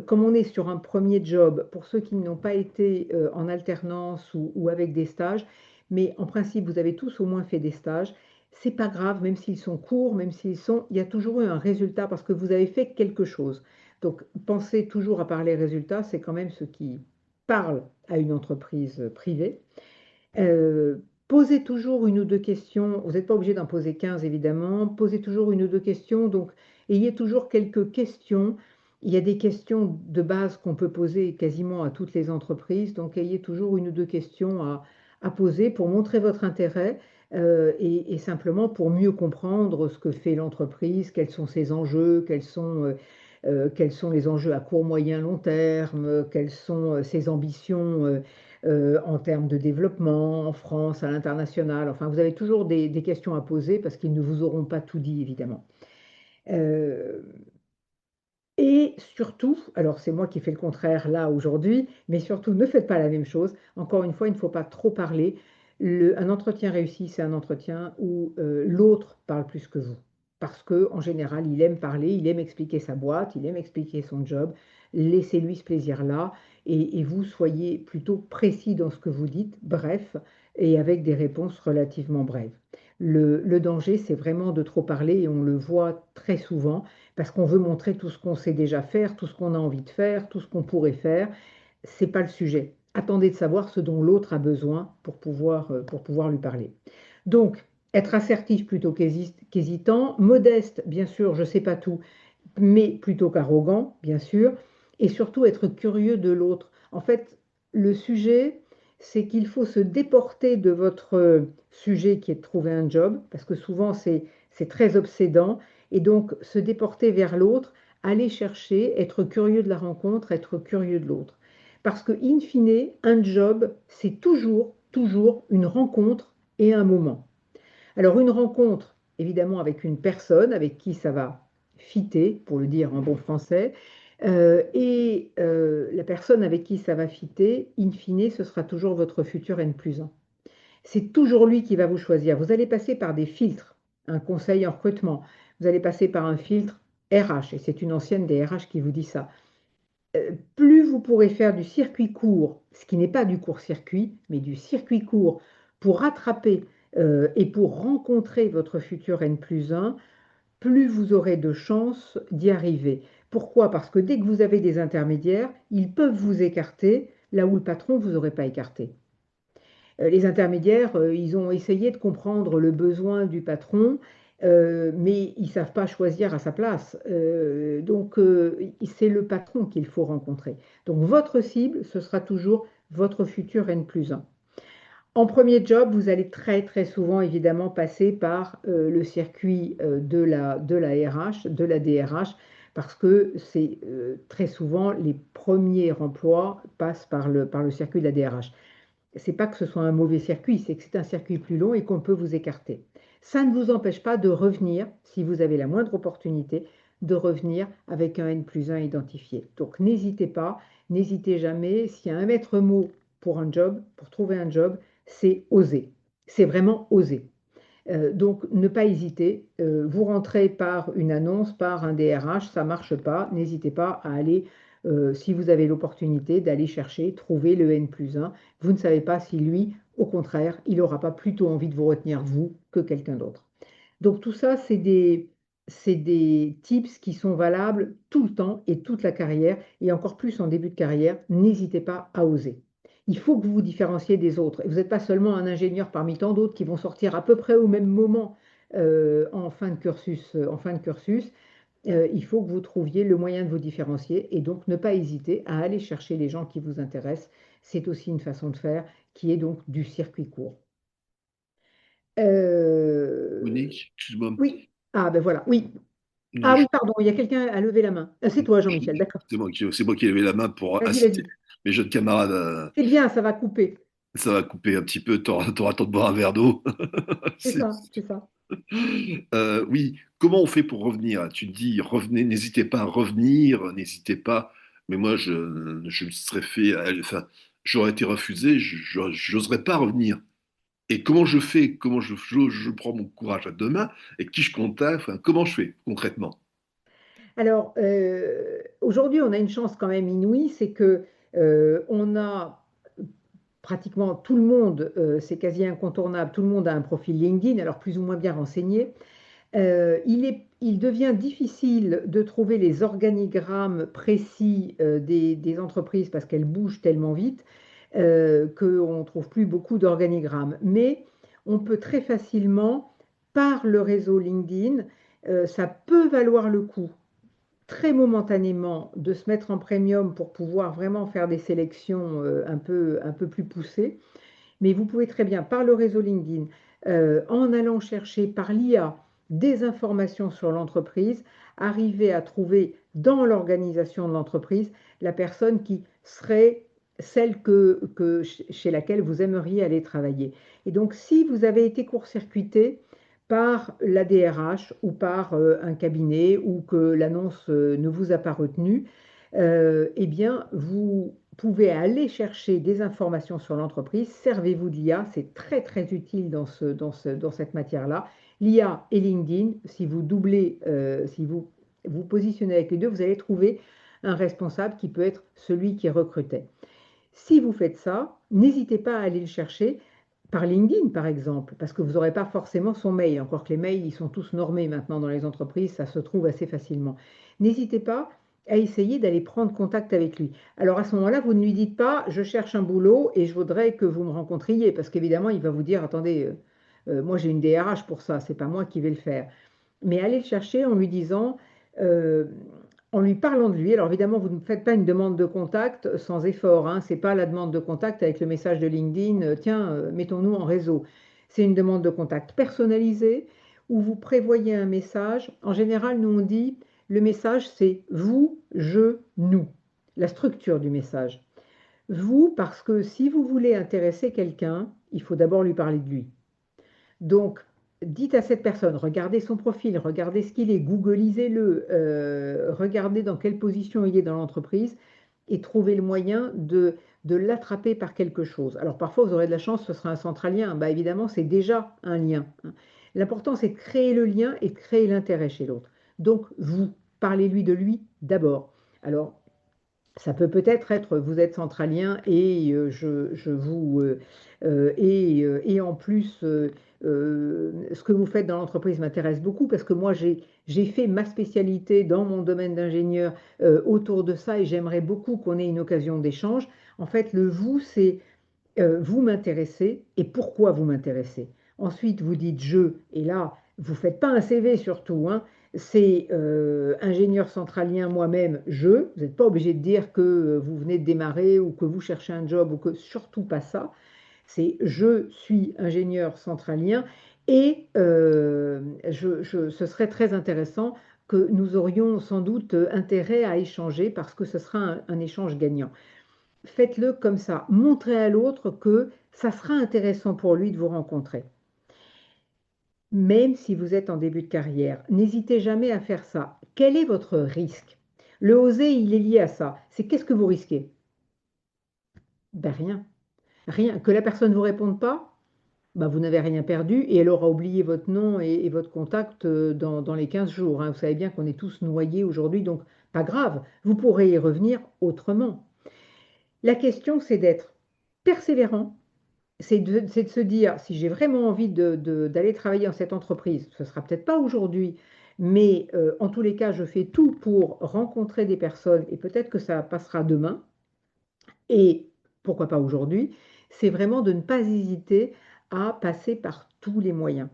comme on est sur un premier job, pour ceux qui n'ont pas été en alternance ou avec des stages, mais en principe, vous avez tous au moins fait des stages. C'est pas grave, même s'ils sont courts, même s'ils sont, il y a toujours eu un résultat parce que vous avez fait quelque chose. Donc, pensez toujours à parler résultats, c'est quand même ce qui parle à une entreprise privée. Euh, Posez toujours une ou deux questions. Vous n'êtes pas obligé d'en poser 15, évidemment. Posez toujours une ou deux questions. Donc, ayez toujours quelques questions. Il y a des questions de base qu'on peut poser quasiment à toutes les entreprises. Donc, ayez toujours une ou deux questions à poser pour montrer votre intérêt et simplement pour mieux comprendre ce que fait l'entreprise, quels sont ses enjeux, quels sont les enjeux à court, moyen, long terme, quelles sont ses ambitions en termes de développement en France, à l'international. Enfin, vous avez toujours des questions à poser parce qu'ils ne vous auront pas tout dit, évidemment. Euh, et surtout, alors c'est moi qui fais le contraire là aujourd'hui, mais surtout ne faites pas la même chose. Encore une fois, il ne faut pas trop parler. Un entretien réussi, c'est un entretien où l'autre parle plus que vous. Parce que en général, il aime parler, il aime expliquer sa boîte, il aime expliquer son job. Laissez-lui ce plaisir-là et vous soyez plutôt précis dans ce que vous dites, bref, et avec des réponses relativement brèves. Le danger, c'est vraiment de trop parler et on le voit très souvent parce qu'on veut montrer tout ce qu'on sait déjà faire, tout ce qu'on a envie de faire, tout ce qu'on pourrait faire. C'est pas le sujet. Attendez de savoir ce dont l'autre a besoin pour pouvoir lui parler. Donc, être assertif plutôt qu'hésitant, modeste, bien sûr, je ne sais pas tout, mais plutôt qu'arrogant, bien sûr, et surtout être curieux de l'autre. En fait, le sujet, c'est qu'il faut se déporter de votre sujet qui est de trouver un job, parce que souvent c'est très obsédant, et donc se déporter vers l'autre, aller chercher, être curieux de la rencontre, être curieux de l'autre. Parce que, in fine, un job, c'est toujours une rencontre et un moment. Alors une rencontre, évidemment, avec une personne avec qui ça va fitter, pour le dire en bon français, la personne avec qui ça va fitter, in fine, ce sera toujours votre futur N+1. C'est toujours lui qui va vous choisir. Vous allez passer par des filtres, un conseil en recrutement, vous allez passer par un filtre RH, et c'est une ancienne des RH qui vous dit ça. Plus vous pourrez faire du circuit court, ce qui n'est pas du court-circuit, mais du circuit court, pour rattraper et pour rencontrer votre futur N+1, plus vous aurez de chances d'y arriver. Pourquoi? Parce que dès que vous avez des intermédiaires, ils peuvent vous écarter là où le patron ne vous aurait pas écarté. Les intermédiaires, ils ont essayé de comprendre le besoin du patron, mais ils ne savent pas choisir à sa place. Donc, c'est le patron qu'il faut rencontrer. Donc, votre cible, ce sera toujours votre futur N+1. En premier job, vous allez très souvent évidemment passer par le circuit de la RH, de la DRH, parce que c'est très souvent les premiers emplois passent par le circuit de la DRH. C'est pas que ce soit un mauvais circuit, c'est que c'est un circuit plus long et qu'on peut vous écarter. Ça ne vous empêche pas de revenir, si vous avez la moindre opportunité, de revenir avec un N+1 identifié. Donc n'hésitez pas, n'hésitez jamais. S'il y a un maître mot pour un job, pour trouver un job, c'est oser. C'est vraiment oser. Donc, ne pas hésiter. Vous rentrez par une annonce, par un DRH, ça ne marche pas. N'hésitez pas à aller, si vous avez l'opportunité, d'aller chercher, trouver le N+1. Vous ne savez pas si lui, au contraire, il n'aura pas plutôt envie de vous retenir, vous, que quelqu'un d'autre. Donc, tout ça, c'est des tips qui sont valables tout le temps et toute la carrière, et encore plus en début de carrière. N'hésitez pas à oser. Il faut que vous vous différenciez des autres. Et vous n'êtes pas seulement un ingénieur parmi tant d'autres qui vont sortir à peu près au même moment en fin de cursus. Il faut que vous trouviez le moyen de vous différencier et donc ne pas hésiter à aller chercher les gens qui vous intéressent. C'est aussi une façon de faire qui est donc du circuit court. Euh, Monique, excuse-moi. oui. Ah ben voilà. Oui. Non, Ah oui, pardon. Il y a quelqu'un à lever la main. Ah, c'est toi, Jean-Michel. D'accord. c'est moi qui ai levé la main pour Vas-y, inciter vas-y. mes jeunes camarades. C'est bien, ça va couper. Ça va couper un petit peu. T'auras le temps de boire un verre d'eau. C'est C'est- ça, c'est ça. Oui, comment on fait pour revenir? Tu dis revenez, n'hésitez pas à revenir, n'hésitez pas. Mais moi, je me serais fait, enfin, j'aurais été refusé, j'oserais pas revenir. Et comment je fais? Comment je prends mon courage à deux mains et qui je contacte? Enfin, comment je fais concrètement? Alors, aujourd'hui, on a une chance quand même inouïe, c'est que on a pratiquement tout le monde, c'est quasi incontournable, tout le monde a un profil LinkedIn, alors plus ou moins bien renseigné. Il devient difficile de trouver les organigrammes précis des entreprises parce qu'elles bougent tellement vite qu'on ne trouve plus beaucoup d'organigrammes. Mais on peut très facilement, par le réseau LinkedIn, ça peut valoir le coup très momentanément de se mettre en premium pour pouvoir vraiment faire des sélections un peu plus poussées. Mais vous pouvez très bien, par le réseau LinkedIn, en allant chercher par l'IA des informations sur l'entreprise, arriver à trouver dans l'organisation de l'entreprise la personne qui serait celle chez laquelle vous aimeriez aller travailler. Et donc, si vous avez été court-circuité par la DRH ou par un cabinet ou que l'annonce ne vous a pas retenu, eh bien, vous pouvez aller chercher des informations sur l'entreprise. Servez-vous de l'IA, c'est très très utile dans cette matière-là. L'IA et LinkedIn, si vous doublez, si vous vous positionnez avec les deux, vous allez trouver un responsable qui peut être celui qui recrutait. Si vous faites ça, n'hésitez pas à aller le chercher par LinkedIn, par exemple, parce que vous n'aurez pas forcément son mail. Encore que les mails, ils sont tous normés maintenant dans les entreprises, ça se trouve assez facilement. N'hésitez pas à essayer d'aller prendre contact avec lui. Alors à ce moment-là, vous ne lui dites pas, je cherche un boulot et je voudrais que vous me rencontriez, parce qu'évidemment, il va vous dire, attendez, moi j'ai une DRH pour ça, c'est pas moi qui vais le faire. Mais allez le chercher en lui disant, euh, en lui parlant de lui. Alors évidemment, vous ne faites pas une demande de contact sans effort, hein. Ce n'est pas la demande de contact avec le message de LinkedIn, tiens, mettons-nous en réseau. C'est une demande de contact personnalisée où vous prévoyez un message. En général, nous on dit, le message c'est vous, je, nous. La structure du message. Vous, parce que si vous voulez intéresser quelqu'un, il faut d'abord lui parler de lui. Donc, dites à cette personne, regardez son profil, regardez ce qu'il est, googlisez-le, regardez dans quelle position il est dans l'entreprise et trouvez le moyen de l'attraper par quelque chose. Alors parfois, vous aurez de la chance, ce sera un centralien. Bah, évidemment, c'est déjà un lien, hein. L'important, c'est de créer le lien et de créer l'intérêt chez l'autre. Donc, vous, parlez-lui de lui d'abord. Alors, ça peut peut-être être, vous êtes centralien et je vous et en plus ce que vous faites dans l'entreprise m'intéresse beaucoup parce que moi j'ai fait ma spécialité dans mon domaine d'ingénieur autour de ça et j'aimerais beaucoup qu'on ait une occasion d'échange. En fait, le vous, c'est vous m'intéressez et pourquoi vous m'intéressez. Ensuite, vous dites je, et là, vous ne faites pas un CV surtout, hein. C'est ingénieur centralien moi-même, je. Vous n'êtes pas obligé de dire que vous venez de démarrer ou que vous cherchez un job ou que surtout pas ça. C'est je suis ingénieur centralien et ce serait très intéressant que nous aurions sans doute intérêt à échanger parce que ce sera un échange gagnant. Faites-le comme ça. Montrez à l'autre que ça sera intéressant pour lui de vous rencontrer. Même si vous êtes en début de carrière, n'hésitez jamais à faire ça. Quel est votre risque? Le oser, il est lié à ça. C'est qu'est-ce que vous risquez? Ben rien. Rien. Que la personne ne vous réponde pas, ben vous n'avez rien perdu et elle aura oublié votre nom et votre contact dans les 15 jours, hein. Vous savez bien qu'on est tous noyés aujourd'hui, donc pas grave. Vous pourrez y revenir autrement. La question, c'est d'être persévérant. C'est de se dire, si j'ai vraiment envie d'aller travailler dans cette entreprise, ce ne sera peut-être pas aujourd'hui, mais en tous les cas, je fais tout pour rencontrer des personnes et peut-être que ça passera demain et pourquoi pas aujourd'hui. C'est vraiment de ne pas hésiter à passer par tous les moyens.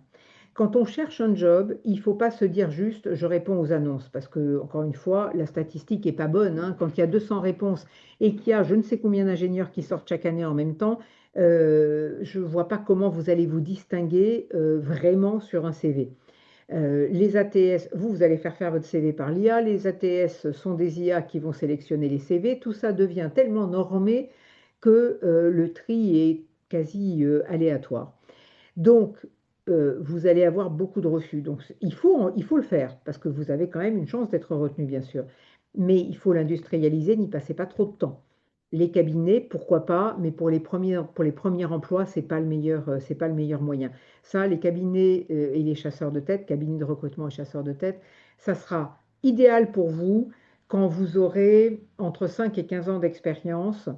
Quand on cherche un job, il ne faut pas se dire juste je réponds aux annonces parce que, encore une fois, la statistique n'est pas bonne, hein. Quand il y a 200 réponses et qu'il y a je ne sais combien d'ingénieurs qui sortent chaque année en même temps, je ne vois pas comment vous allez vous distinguer vraiment sur un CV. Les ATS, vous allez faire votre CV par l'IA, les ATS sont des IA qui vont sélectionner les CV, tout ça devient tellement normé que le tri est quasi aléatoire. Donc, vous allez avoir beaucoup de refus. Donc, il faut le faire parce que vous avez quand même une chance d'être retenu, bien sûr. Mais il faut l'industrialiser, n'y passez pas trop de temps. Les cabinets, pourquoi pas, mais pour les premiers emplois, c'est pas le meilleur moyen. Ça, les cabinets et les chasseurs de tête, cabinets de recrutement et chasseurs de tête, ça sera idéal pour vous quand vous aurez entre 5 et 15 ans d'expérience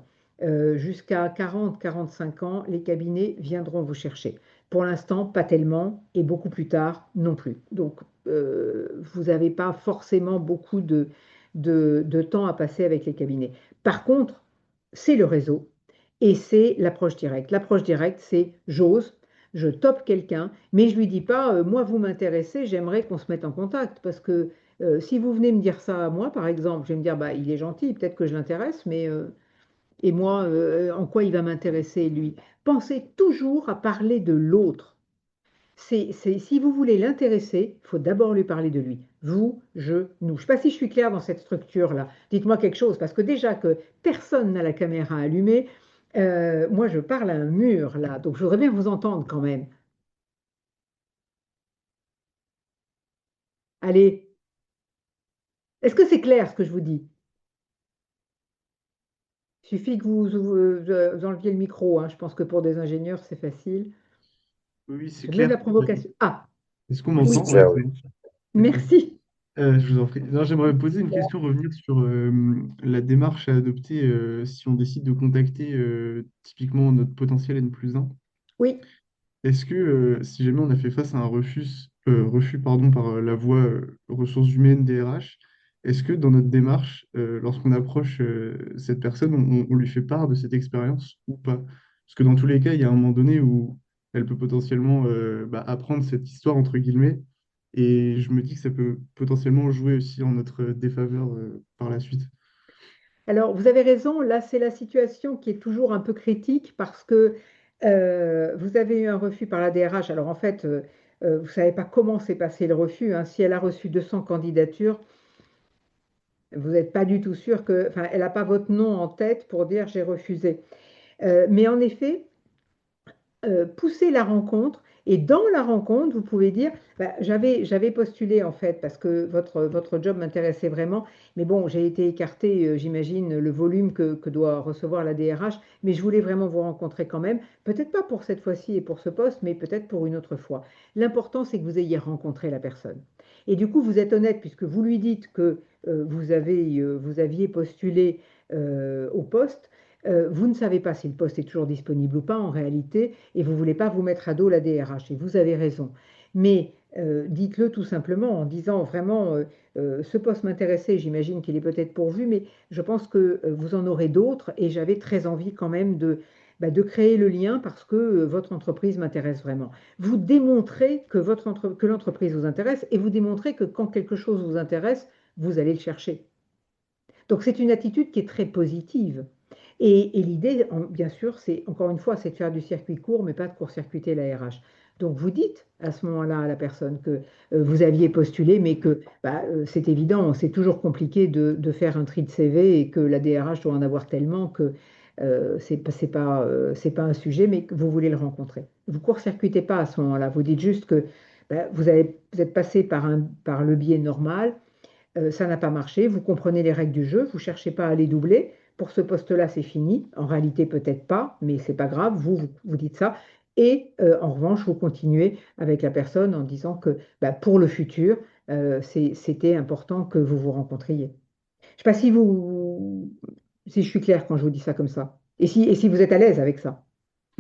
Jusqu'à 40-45 ans, les cabinets viendront vous chercher. Pour l'instant, pas tellement, et beaucoup plus tard non plus. Donc, vous n'avez pas forcément beaucoup de temps à passer avec les cabinets. Par contre, c'est le réseau et c'est l'approche directe. L'approche directe, c'est j'ose, je tope quelqu'un, mais je lui dis pas, moi, vous m'intéressez, j'aimerais qu'on se mette en contact. Parce que si vous venez me dire ça à moi, par exemple, je vais me dire, bah, il est gentil, peut-être que je l'intéresse, mais et moi, en quoi il va m'intéresser, lui? Pensez toujours à parler de l'autre. Si vous voulez l'intéresser, il faut d'abord lui parler de lui. Vous, je, nous. Je ne sais pas si je suis claire dans cette structure-là. Dites-moi quelque chose, parce que déjà que personne n'a la caméra allumée, moi je parle à un mur là, donc je voudrais bien vous entendre quand même. Allez, est-ce que c'est clair ce que je vous dis? Il suffit que vous enleviez le micro, hein. Je pense que pour des ingénieurs, c'est facile. Oui, oui, c'est Je mets de clair. la provocation. Ah, Est-ce qu'on oui, m'entend? Ouais, Claire, c'est oui. bon. D'accord. merci. Je vous en prie. Non, j'aimerais poser une question, revenir sur la démarche à adopter si on décide de contacter typiquement notre potentiel N+1. Oui. Est-ce que si jamais on a fait face à un refus pardon, par la voie ressources humaines DRH, est-ce que dans notre démarche, lorsqu'on approche cette personne, on lui fait part de cette expérience ou pas? Parce que dans tous les cas, il y a un moment donné où elle peut potentiellement apprendre cette histoire, entre guillemets, et je me dis que ça peut potentiellement jouer aussi en notre défaveur par la suite. Alors, vous avez raison, là, c'est la situation qui est toujours un peu critique parce que vous avez eu un refus par la DRH. Alors, en fait, vous ne savez pas comment s'est passé le refus, hein. Si elle a reçu 200 candidatures, vous n'êtes pas du tout sûr que, enfin, elle n'a pas votre nom en tête pour dire j'ai refusé. Mais en effet, pousser la rencontre. Et dans la rencontre, vous pouvez dire, bah, j'avais postulé en fait parce que votre job m'intéressait vraiment, mais bon, j'ai été écartée, j'imagine, le volume que doit recevoir la DRH, mais je voulais vraiment vous rencontrer quand même, peut-être pas pour cette fois-ci et pour ce poste, mais peut-être pour une autre fois. L'important, c'est que vous ayez rencontré la personne. Et du coup, vous êtes honnête puisque vous lui dites que vous aviez postulé au poste. Vous ne savez pas si le poste est toujours disponible ou pas en réalité, et vous ne voulez pas vous mettre à dos la DRH, et vous avez raison. Mais dites-le tout simplement en disant vraiment, ce poste m'intéressait, j'imagine qu'il est peut-être pourvu, mais je pense que vous en aurez d'autres, et j'avais très envie quand même de créer le lien parce que votre entreprise m'intéresse vraiment. Vous démontrez que l'entreprise vous intéresse, et vous démontrez que quand quelque chose vous intéresse, vous allez le chercher. Donc c'est une attitude qui est très positive. Et l'idée, bien sûr, c'est encore une fois, c'est de faire du circuit court, mais pas de court-circuiter la RH. Donc vous dites à ce moment-là à la personne que vous aviez postulé, mais que bah, c'est évident, c'est toujours compliqué de faire un tri de CV et que la DRH doit en avoir tellement que c'est pas un sujet, mais que vous voulez le rencontrer. Vous court-circuitez pas à ce moment-là. Vous dites juste que bah, vous êtes passé par le biais normal, ça n'a pas marché, vous comprenez les règles du jeu, vous ne cherchez pas à les doubler. Pour ce poste-là, c'est fini. En réalité, peut-être pas, mais c'est pas grave, vous dites ça. Et en revanche, vous continuez avec la personne en disant que bah, pour le futur, c'était important que vous vous rencontriez. Je ne sais pas si je suis claire quand je vous dis ça comme ça. Et si vous êtes à l'aise avec ça.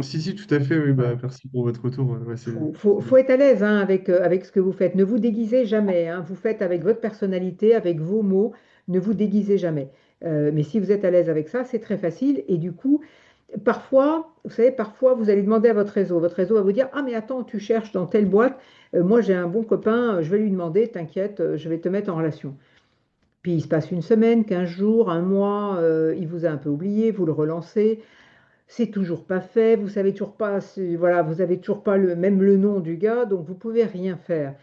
Si, si, tout à fait, oui, bah, Voilà. merci pour votre retour. Ouais, Faut être à l'aise hein, avec ce que vous faites. Ne vous déguisez jamais, hein. Vous faites avec votre personnalité, avec vos mots. Ne vous déguisez jamais. Mais si vous êtes à l'aise avec ça, c'est très facile. Et du coup, parfois, vous savez, parfois, vous allez demander à votre réseau. Votre réseau va vous dire, ah mais attends, tu cherches dans telle boîte. Moi, j'ai un bon copain. Je vais lui demander, t'inquiète, je vais te mettre en relation. Puis il se passe une semaine, 15 jours, un mois. Il vous a un peu oublié. Vous le relancez. C'est toujours pas fait, vous savez toujours pas, voilà, vous avez toujours pas même le nom du gars, donc vous pouvez rien faire.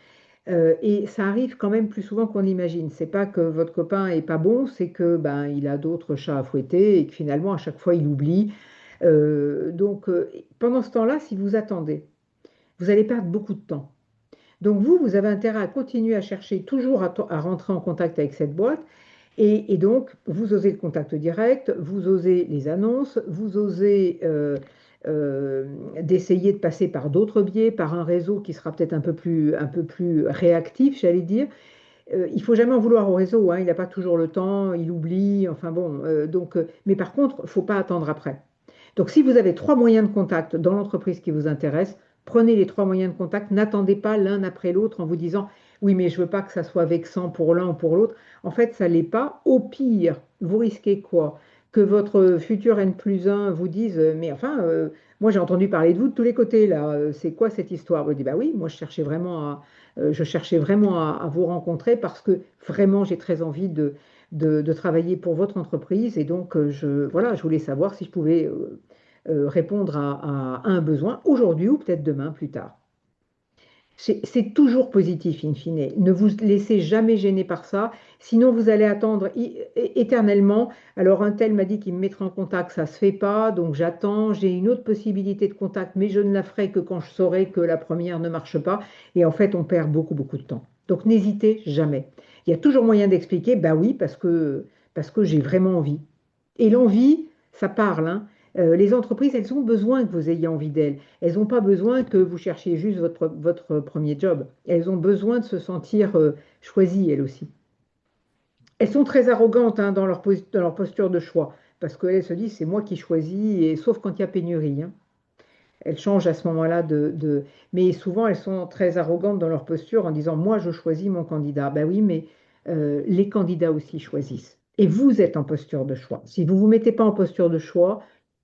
Et ça arrive quand même plus souvent qu'on l'imagine. C'est pas que votre copain est pas bon, c'est que ben il a d'autres chats à fouetter et que finalement à chaque fois il oublie. Pendant ce temps-là, si vous attendez, vous allez perdre beaucoup de temps. Donc vous avez intérêt à continuer à chercher toujours à rentrer en contact avec cette boîte. Et donc, vous osez le contact direct, vous osez les annonces, vous osez euh, d'essayer de passer par d'autres biais, par un réseau qui sera peut-être un peu plus réactif, j'allais dire. il faut jamais en vouloir au réseau, hein, il n'a pas toujours le temps, il oublie, enfin bon. Mais par contre, il ne faut pas attendre après. Donc, si vous avez trois moyens de contact dans l'entreprise qui vous intéresse, prenez les trois moyens de contact. N'attendez pas l'un après l'autre en vous disant, oui, mais je ne veux pas que ça soit vexant pour l'un ou pour l'autre. En fait, ça ne l'est pas. Au pire, vous risquez quoi? Que votre futur N plus 1 vous dise, mais enfin, moi j'ai entendu parler de vous de tous les côtés là. C'est quoi cette histoire? Vous dites, bah oui, moi je cherchais vraiment à vous rencontrer parce que vraiment j'ai très envie de travailler pour votre entreprise et donc voilà, je voulais savoir si je pouvais répondre à un besoin aujourd'hui ou peut-être demain plus tard. C'est toujours positif, in fine. Ne vous laissez jamais gêner par ça, sinon vous allez attendre éternellement. Alors un tel m'a dit qu'il me mettrait en contact, ça ne se fait pas, donc j'attends, j'ai une autre possibilité de contact, mais je ne la ferai que quand je saurai que la première ne marche pas. Et en fait, on perd beaucoup, beaucoup de temps. Donc n'hésitez jamais. Il y a toujours moyen d'expliquer, bah oui, parce que j'ai vraiment envie. Et l'envie, ça parle, hein. Les entreprises, elles ont besoin que vous ayez envie d'elles. Elles n'ont pas besoin que vous cherchiez juste votre premier job. Elles ont besoin de se sentir choisies, elles aussi. Elles sont très arrogantes, hein, dans leur posture de choix, parce qu'elles se disent, c'est moi qui choisis, et sauf quand il y a pénurie, hein. Elles changent à ce moment-là Mais souvent, elles sont très arrogantes dans leur posture en disant, moi, je choisis mon candidat. Ben oui, mais les candidats aussi choisissent. Et vous êtes en posture de choix. Si vous ne vous mettez pas en posture de choix,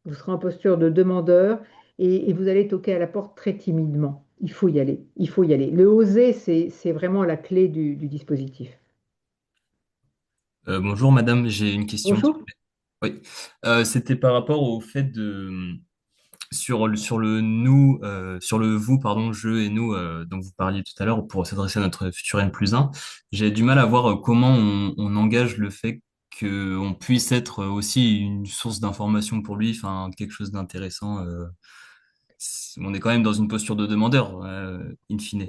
vous serez en posture de demandeur et vous allez toquer à la porte très timidement. Il faut y aller. Il faut y aller. Le oser, c'est vraiment la clé du dispositif. Bonjour madame, j'ai une question. Bonjour. Oui. C'était par rapport au fait de sur le nous sur le vous pardon je et nous dont vous parliez tout à l'heure pour s'adresser à notre futur N plus 1. J'ai du mal à voir comment on engage le fait qu'on puisse être aussi une source d'information pour lui, enfin quelque chose d'intéressant. On est quand même dans une posture de demandeur, in fine.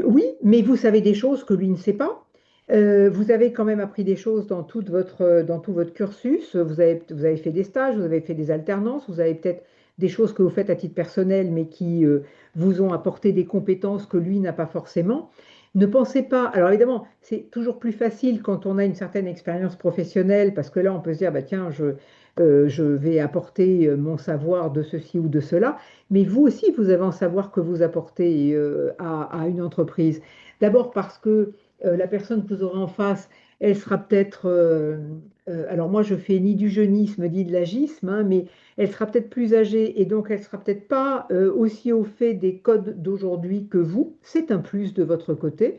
Oui, mais vous savez des choses que lui ne sait pas. Vous avez quand même appris des choses dans tout votre cursus. Vous avez fait des stages, vous avez fait des alternances, vous avez peut-être des choses que vous faites à titre personnel, mais qui vous ont apporté des compétences que lui n'a pas forcément. Ne pensez pas. Alors évidemment, c'est toujours plus facile quand on a une certaine expérience professionnelle, parce que là, on peut se dire, bah, tiens, je vais apporter mon savoir de ceci ou de cela. Mais vous aussi, vous avez un savoir que vous apportez à une entreprise. D'abord parce que la personne que vous aurez en face, elle sera peut-être, alors moi je fais ni du jeunisme ni de l'agisme, hein, mais elle sera peut-être plus âgée et donc elle sera peut-être pas aussi au fait des codes d'aujourd'hui que vous. C'est un plus de votre côté.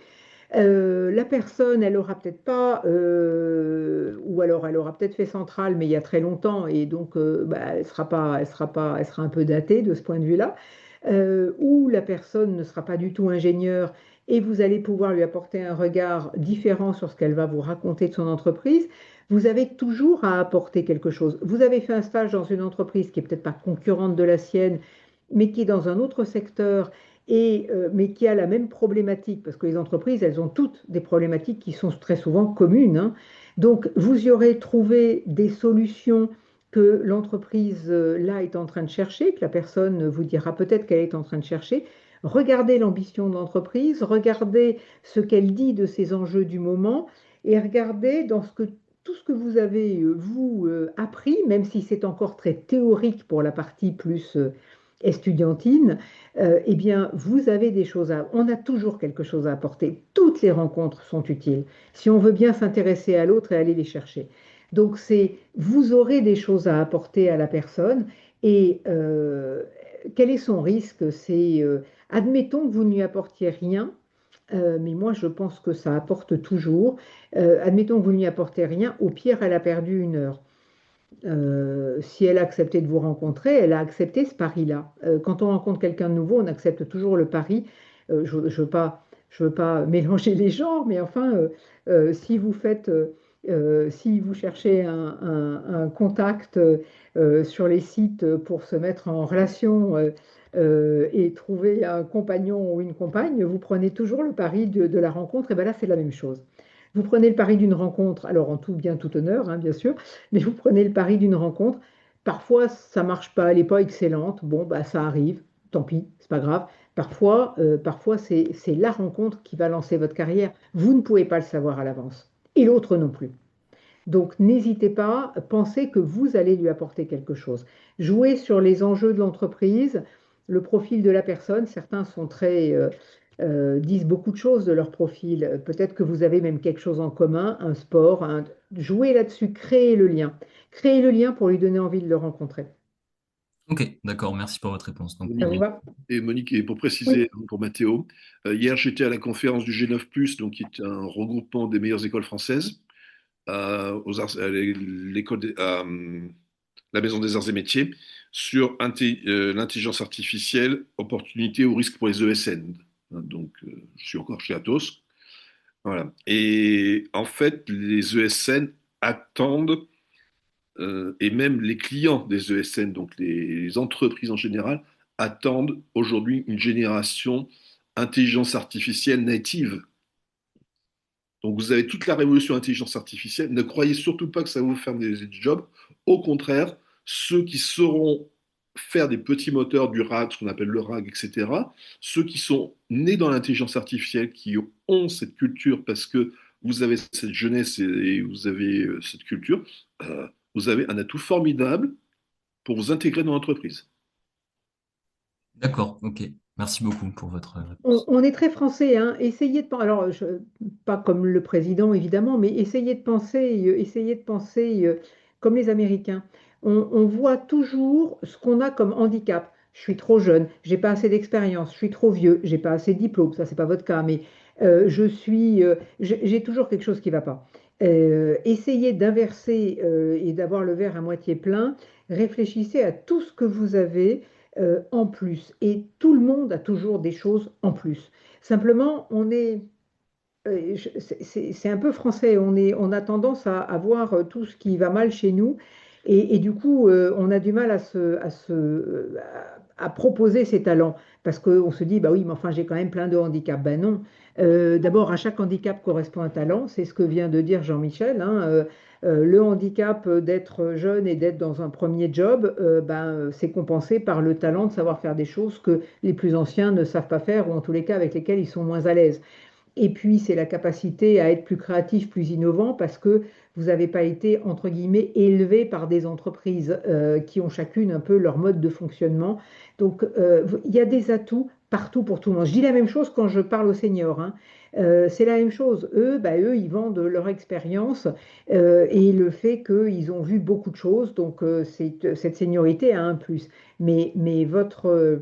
La personne, elle aura peut-être pas, ou alors elle aura peut-être fait centrale, mais il y a très longtemps, et donc bah, elle sera un peu datée de ce point de vue-là. Ou la personne ne sera pas du tout ingénieure, et vous allez pouvoir lui apporter un regard différent sur ce qu'elle va vous raconter de son entreprise. Vous avez toujours à apporter quelque chose. Vous avez fait un stage dans une entreprise qui est peut-être pas concurrente de la sienne, mais qui est dans un autre secteur mais qui a la même problématique, parce que les entreprises, elles ont toutes des problématiques qui sont très souvent communes, hein. Donc, vous y aurez trouvé des solutions que l'entreprise, là, est en train de chercher, que la personne vous dira peut-être qu'elle est en train de chercher. Regardez l'ambition de l'entreprise, regardez ce qu'elle dit de ses enjeux du moment, et regardez tout ce que vous avez, vous, appris, même si c'est encore très théorique pour la partie plus estudiantine, eh bien, vous avez des choses on a toujours quelque chose à apporter. Toutes les rencontres sont utiles si on veut bien s'intéresser à l'autre et aller les chercher. Donc, vous aurez des choses à apporter à la personne et quel est son risque? Admettons que vous ne lui apportiez rien, mais moi je pense que ça apporte toujours. Admettons que vous ne lui apportez rien, au pire, elle a perdu une heure. Si elle a accepté de vous rencontrer, elle a accepté ce pari-là. Quand on rencontre quelqu'un de nouveau, on accepte toujours le pari. Je ne veux pas mélanger les genres, mais enfin, si vous faites, si vous cherchez un contact sur les sites pour se mettre en relation et trouver un compagnon ou une compagne, vous prenez toujours le pari de la rencontre. Et bien là, c'est la même chose. Vous prenez le pari d'une rencontre, alors en tout bien, tout honneur, hein, bien sûr, mais vous prenez le pari d'une rencontre. Parfois, ça marche pas, elle n'est pas excellente. Bon, bah, ça arrive, tant pis, c'est pas grave. Parfois c'est la rencontre qui va lancer votre carrière. Vous ne pouvez pas le savoir à l'avance, et l'autre non plus. Donc, n'hésitez pas, pensez que vous allez lui apporter quelque chose. Jouez sur les enjeux de l'entreprise, le profil de la personne. Certains sont disent beaucoup de choses de leur profil. Peut-être que vous avez même quelque chose en commun, un sport. Jouez là-dessus, créez le lien. Créez le lien pour lui donner envie de le rencontrer. Ok, d'accord, merci pour votre réponse. Donc, Ça Monique, vous va? et pour préciser Oui. pour Mathéo, hier j'étais à la conférence du G9+, donc qui est un regroupement des meilleures écoles françaises, à l'école la Maison des Arts et Métiers, sur l'intelligence artificielle, opportunités ou risques pour les ESN. Donc, je suis encore chez Atos. Voilà. Et en fait, les ESN attendent, et même les clients des ESN, donc les entreprises en général, attendent aujourd'hui une génération intelligence artificielle native. Donc vous avez toute la révolution intelligence artificielle. Ne croyez surtout pas que ça va vous faire des jobs. Au contraire, ceux qui sauront faire des petits moteurs du RAG, ce qu'on appelle le RAG, etc., ceux qui sont nés dans l'intelligence artificielle, qui ont cette culture parce que vous avez cette jeunesse et vous avez cette culture, euh, vous avez un atout formidable pour vous intégrer dans l'entreprise. d'accord, ok. Merci beaucoup pour votre On, réponse. on est très français, hein. Essayez de penser, alors pas comme le président évidemment, mais essayez de penser comme les Américains. On voit toujours ce qu'on a comme handicap. Je suis trop jeune, j'ai pas assez d'expérience, je suis trop vieux, j'ai pas assez de diplôme. Ça, c'est pas votre cas, mais j'ai toujours quelque chose qui va pas. Essayez d'inverser et d'avoir le verre à moitié plein. Réfléchissez à tout ce que vous avez en plus. Et tout le monde a toujours des choses en plus. Simplement, c'est un peu français, on a tendance à voir tout ce qui va mal chez nous et du coup, on a du mal à proposer ses talents parce qu'on se dit, bah oui, mais enfin, j'ai quand même plein de handicaps. Ben non. D'abord, à chaque handicap correspond un talent, c'est ce que vient de dire Jean-Michel, hein. Le handicap d'être jeune et d'être dans un premier job, c'est compensé par le talent de savoir faire des choses que les plus anciens ne savent pas faire ou en tous les cas avec lesquelles ils sont moins à l'aise. Et puis, c'est la capacité à être plus créatif, plus innovant, parce que vous n'avez pas été, entre guillemets, élevé par des entreprises qui ont chacune un peu leur mode de fonctionnement. Donc, il y a des atouts partout pour tout le monde. Je dis la même chose quand je parle aux seniors, hein. C'est la même chose. Eux, ils vendent leur expérience et le fait qu'ils ont vu beaucoup de choses. Donc, cette seniorité a un plus. Mais le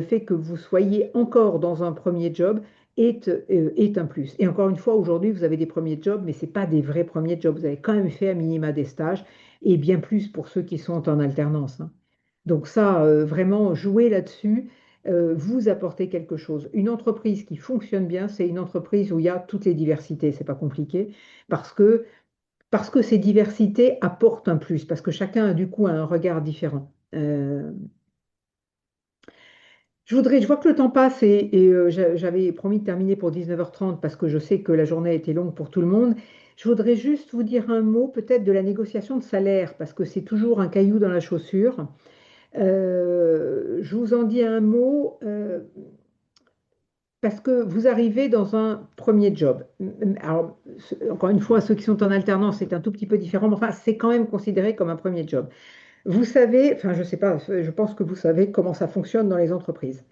fait que vous soyez encore dans un premier job, est un plus. Et encore une fois, aujourd'hui, vous avez des premiers jobs, mais ce n'est pas des vrais premiers jobs. Vous avez quand même fait à minima des stages, et bien plus pour ceux qui sont en alternance, hein. Donc ça, vraiment, jouer là-dessus, vous apportez quelque chose. Une entreprise qui fonctionne bien, c'est une entreprise où il y a toutes les diversités. C'est pas compliqué, parce que, parce que ces diversités apportent un plus, parce que chacun, a du coup, a un regard différent. Je vois que le temps passe et j'avais promis de terminer pour 19h30 parce que je sais que la journée a été longue pour tout le monde. Je voudrais juste vous dire un mot peut-être de la négociation de salaire parce que c'est toujours un caillou dans la chaussure. Je vous en dis un mot parce que vous arrivez dans un premier job. Alors, encore une fois, ceux qui sont en alternance, c'est un tout petit peu différent, mais enfin, c'est quand même considéré comme un premier job. Vous savez, enfin, je sais pas, je pense que vous savez comment ça fonctionne dans les entreprises.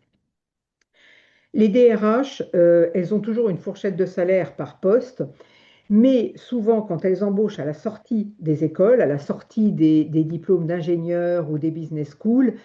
Les DRH, elles ont toujours une fourchette de salaire par poste, mais souvent, quand elles embauchent à la sortie des écoles, à la sortie des diplômes d'ingénieur ou des business schools,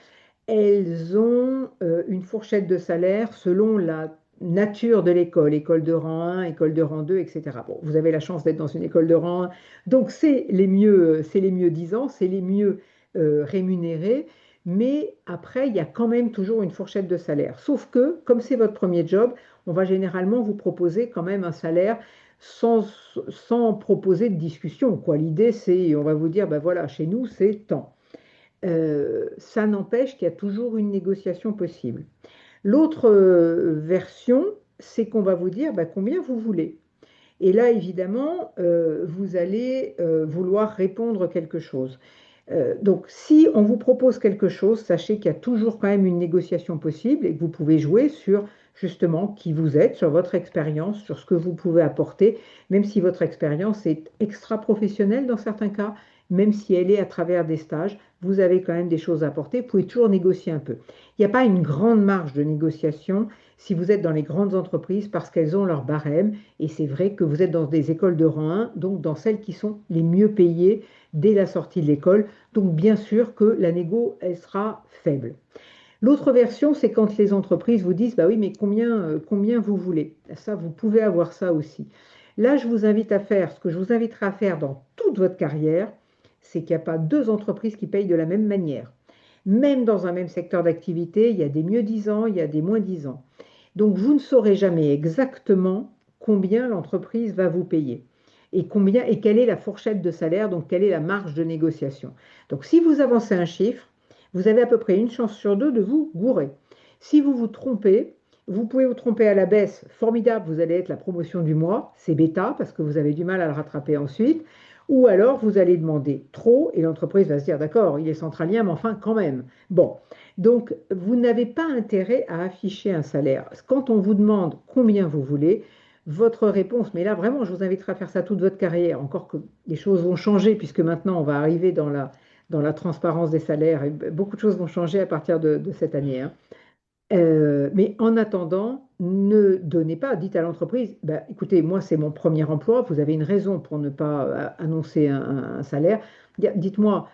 elles ont une fourchette de salaire selon la nature de l'école, école de rang 1, école de rang 2, etc. Bon, vous avez la chance d'être dans une école de rang 1, donc c'est les mieux disants, c'est les mieux rémunérés, mais après, il y a quand même toujours une fourchette de salaire. Sauf que, comme c'est votre premier job, on va généralement vous proposer quand même un salaire sans, sans proposer de discussion, quoi. L'idée, c'est, on va vous dire, ben voilà, chez nous, c'est tant. Ça n'empêche qu'il y a toujours une négociation possible. L'autre version, c'est qu'on va vous dire bah, combien vous voulez. Et là, évidemment, vous allez vouloir répondre quelque chose. Donc, si on vous propose quelque chose, sachez qu'il y a toujours quand même une négociation possible et que vous pouvez jouer sur justement qui vous êtes, sur votre expérience, sur ce que vous pouvez apporter, même si votre expérience est extra-professionnelle dans certains cas, même si elle est à travers des stages, vous avez quand même des choses à apporter. Vous pouvez toujours négocier un peu. Il n'y a pas une grande marge de négociation si vous êtes dans les grandes entreprises parce qu'elles ont leur barème. Et c'est vrai que vous êtes dans des écoles de rang 1, donc dans celles qui sont les mieux payées dès la sortie de l'école. Donc bien sûr que la négo, elle sera faible. L'autre version, c'est quand les entreprises vous disent, bah oui, mais combien vous voulez? Ça, vous pouvez avoir ça aussi. Là, je vous invite à faire, ce que je vous inviterai à faire dans toute votre carrière, c'est qu'il n'y a pas deux entreprises qui payent de la même manière. Même dans un même secteur d'activité, il y a des mieux disants, il y a des moins disants. Donc, vous ne saurez jamais exactement combien l'entreprise va vous payer et combien et quelle est la fourchette de salaire, donc quelle est la marge de négociation. Donc, si vous avancez un chiffre, vous avez à peu près une chance sur deux de vous gourer. Si vous vous trompez, vous pouvez vous tromper à la baisse, formidable, vous allez être la promotion du mois, c'est bêta parce que vous avez du mal à le rattraper ensuite, ou alors vous allez demander trop et l'entreprise va se dire d'accord, il est centralien, mais enfin quand même. Bon, donc vous n'avez pas intérêt à afficher un salaire. Quand on vous demande combien vous voulez, votre réponse, mais là vraiment, je vous inviterai à faire ça toute votre carrière, encore que les choses vont changer puisque maintenant on va arriver dans la transparence des salaires et beaucoup de choses vont changer à partir de cette année, hein. Mais en attendant, ne donnez pas, dites à l'entreprise, bah, écoutez, moi c'est mon premier emploi, vous avez une raison pour ne pas annoncer un salaire. Dites-moi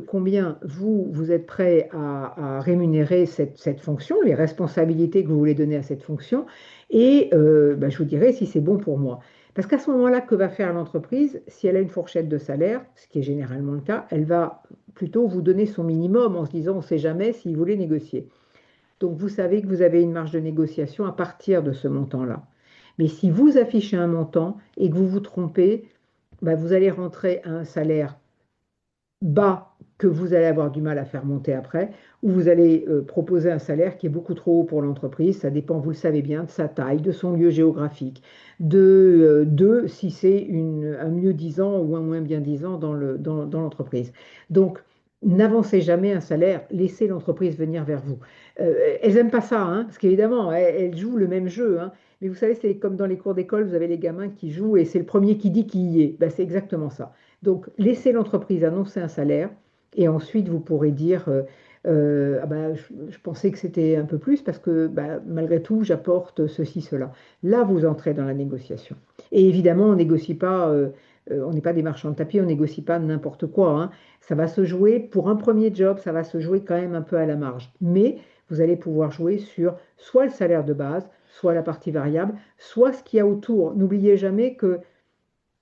combien vous êtes prêt à rémunérer cette fonction, les responsabilités que vous voulez donner à cette fonction, et bah, je vous dirai si c'est bon pour moi. Parce qu'à ce moment-là, que va faire l'entreprise? Si elle a une fourchette de salaire, ce qui est généralement le cas, elle va plutôt vous donner son minimum en se disant on ne sait jamais s'il voulait négocier. Donc, vous savez que vous avez une marge de négociation à partir de ce montant-là. Mais si vous affichez un montant et que vous vous trompez, bah, vous allez rentrer à un salaire bas que vous allez avoir du mal à faire monter après, ou vous allez proposer un salaire qui est beaucoup trop haut pour l'entreprise. Ça dépend, vous le savez bien, de sa taille, de son lieu géographique, de si c'est un mieux disant ou un moins bien disant dans l'entreprise. Donc, n'avancez jamais un salaire, laissez l'entreprise venir vers vous. Elles n'aiment pas ça, hein, parce qu'évidemment, elles jouent le même jeu, hein. Mais vous savez, c'est comme dans les cours d'école, vous avez les gamins qui jouent et c'est le premier qui dit qui y est. Ben, c'est exactement ça. Donc, laissez l'entreprise annoncer un salaire et ensuite vous pourrez dire ah bah, je pensais que c'était un peu plus parce que bah, malgré tout, j'apporte ceci, cela. Là, vous entrez dans la négociation. Et évidemment, on négocie pas, on n'est pas des marchands de tapis, on négocie pas n'importe quoi, hein. Ça va se jouer pour un premier job, ça va se jouer quand même un peu à la marge. Mais vous allez pouvoir jouer sur soit le salaire de base, soit la partie variable, soit ce qu'il y a autour. N'oubliez jamais que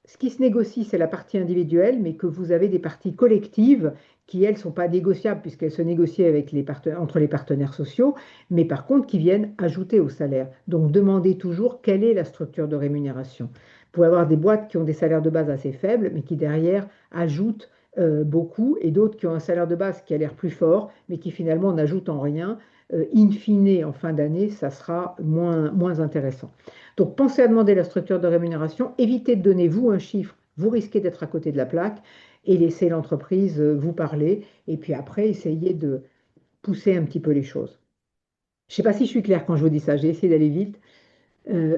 ce qui se négocie, c'est la partie individuelle, mais que vous avez des parties collectives qui, elles, ne sont pas négociables puisqu'elles se négocient avec entre les partenaires sociaux, mais par contre qui viennent ajouter au salaire. Donc demandez toujours quelle est la structure de rémunération. Vous pouvez avoir des boîtes qui ont des salaires de base assez faibles, mais qui derrière ajoutent beaucoup, et d'autres qui ont un salaire de base qui a l'air plus fort, mais qui finalement n'ajoutent en rien. In fine, en fin d'année, ça sera moins intéressant. Donc, pensez à demander la structure de rémunération, évitez de donner vous un chiffre, vous risquez d'être à côté de la plaque et laissez l'entreprise vous parler et puis après, essayez de pousser un petit peu les choses. Je ne sais pas si je suis claire quand je vous dis ça, j'ai essayé d'aller vite.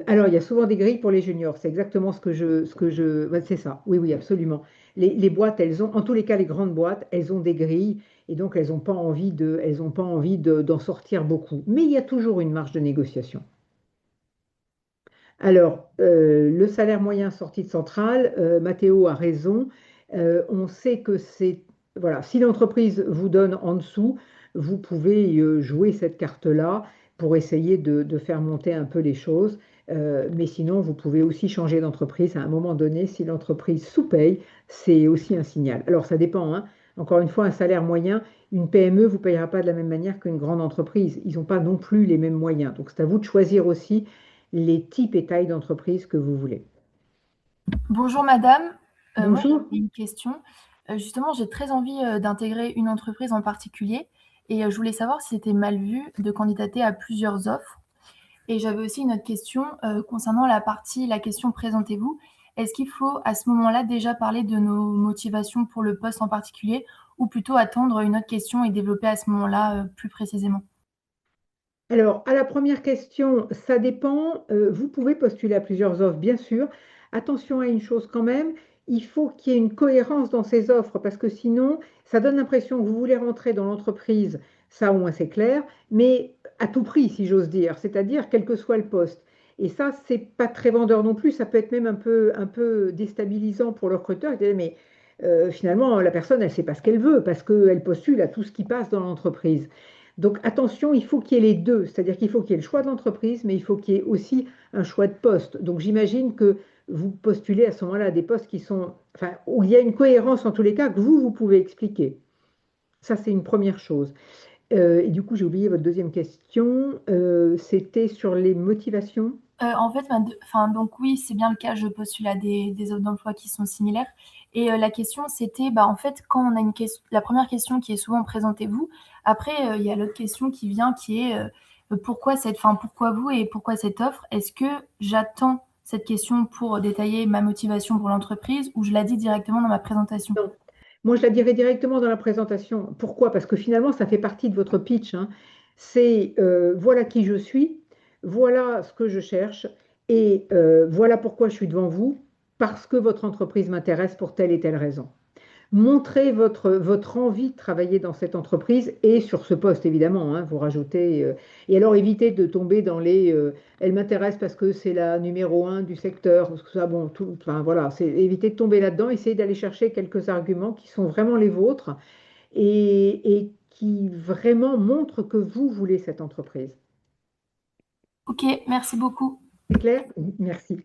Alors, il y a souvent des grilles pour les juniors, c'est exactement ouais, c'est ça, oui, oui, absolument. Les boîtes, elles ont, en tous les cas, les grandes boîtes, elles ont des grilles et donc elles n'ont pas envie d'en sortir beaucoup. Mais il y a toujours une marge de négociation. Alors, le salaire moyen sorti de centrale, Mathéo a raison. On sait que c'est, voilà, si l'entreprise vous donne en dessous, vous pouvez jouer cette carte-là pour essayer de faire monter un peu les choses. Mais sinon, vous pouvez aussi changer d'entreprise à un moment donné. Si l'entreprise sous-paye, c'est aussi un signal. Alors, ça dépend, hein. Encore une fois, un salaire moyen, une PME ne vous payera pas de la même manière qu'une grande entreprise. Ils n'ont pas non plus les mêmes moyens. Donc, c'est à vous de choisir aussi les types et tailles d'entreprise que vous voulez. Bonjour madame. Moi Bonjour. j'ai une question. Justement, j'ai très envie d'intégrer une entreprise en particulier et je voulais savoir si c'était mal vu de candidater à plusieurs offres. Et j'avais aussi une autre question concernant la question présentez-vous. Est-ce qu'il faut à ce moment-là déjà parler de nos motivations pour le poste en particulier ou plutôt attendre une autre question et développer à ce moment-là plus précisément? Alors, à la première question, ça dépend. Vous pouvez postuler à plusieurs offres, bien sûr. Attention à une chose quand même, il faut qu'il y ait une cohérence dans ces offres parce que sinon, ça donne l'impression que vous voulez rentrer dans l'entreprise, ça au moins c'est clair, mais à tout prix, si j'ose dire, c'est-à-dire quel que soit le poste. Et ça, c'est pas très vendeur non plus, ça peut être même un peu déstabilisant pour le recruteur. Il dit, mais finalement, la personne, elle ne sait pas ce qu'elle veut parce qu'elle postule à tout ce qui passe dans l'entreprise. Donc attention, il faut qu'il y ait les deux, c'est-à-dire qu'il faut qu'il y ait le choix de l'entreprise, mais il faut qu'il y ait aussi un choix de poste. Donc j'imagine que vous postulez à ce moment-là à des postes qui sont, enfin, où il y a une cohérence en tous les cas que vous pouvez expliquer. Ça, c'est une première chose. Et du coup, j'ai oublié votre deuxième question. C'était sur les motivations. En fait, enfin, donc oui, c'est bien le cas, je postule à des offres d'emploi qui sont similaires. Et la question, c'était, bah, en fait, quand on a une question, la première question qui est souvent présentez-vous. Après, il y a l'autre question qui vient, qui est pourquoi enfin, pourquoi vous et pourquoi cette offre? Est-ce que j'attends cette question pour détailler ma motivation pour l'entreprise ou je la dis directement dans ma présentation? Non. Moi, je la dirais directement dans la présentation. Pourquoi? Parce que finalement, ça fait partie de votre pitch, hein. C'est voilà qui je suis, voilà ce que je cherche et voilà pourquoi je suis devant vous, parce que votre entreprise m'intéresse pour telle et telle raison. Montrez votre envie de travailler dans cette entreprise et sur ce poste, évidemment, hein, vous rajoutez. Et alors, évitez de tomber dans les elle m'intéresse parce que c'est la numéro un du secteur, parce que ça, bon, tout, enfin, voilà, c'est éviter de tomber là-dedans, essayez d'aller chercher quelques arguments qui sont vraiment les vôtres et qui vraiment montrent que vous voulez cette entreprise. Ok, merci beaucoup. C'est clair? Merci.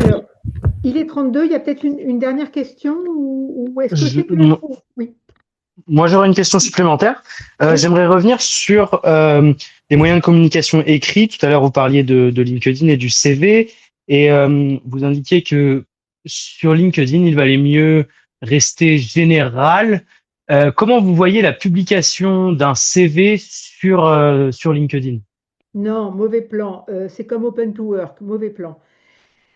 Alors, il est 32. Il y a peut-être une dernière question ou est-ce que Je- c'est clair? Oui. Moi, j'aurais une question supplémentaire. Oui. J'aimerais revenir sur les moyens de communication écrits. Tout à l'heure, vous parliez de LinkedIn et du CV, et vous indiquiez que sur LinkedIn, il valait mieux rester général. Comment vous voyez la publication d'un CV sur LinkedIn? Non, mauvais plan. C'est comme Open to Work, mauvais plan.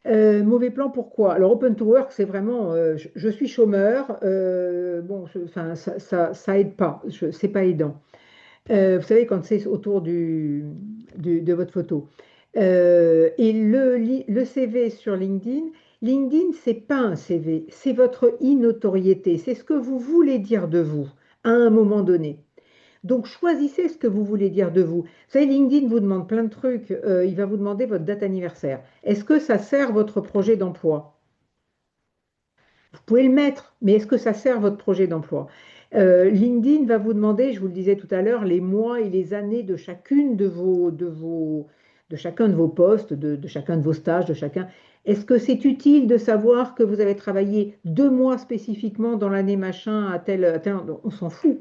Mauvais plan, pourquoi? Alors, Open to Work, c'est vraiment, je suis chômeur, bon, enfin, ça aide pas, c'est pas aidant. Vous savez, quand c'est autour de votre photo. Et le CV sur LinkedIn, LinkedIn, c'est pas un CV, c'est votre e-notoriété, c'est ce que vous voulez dire de vous à un moment donné. Donc, choisissez ce que vous voulez dire de vous. Vous savez, LinkedIn vous demande plein de trucs. Il va vous demander votre date anniversaire. Est-ce que ça sert votre projet d'emploi? Vous pouvez le mettre, mais est-ce que ça sert votre projet d'emploi? LinkedIn va vous demander, je vous le disais tout à l'heure, les mois et les années de chacune de chacun de vos postes, de chacun de vos stages, de chacun. Est-ce que c'est utile de savoir que vous avez travaillé 2 mois spécifiquement dans l'année machin à tel. On s'en fout.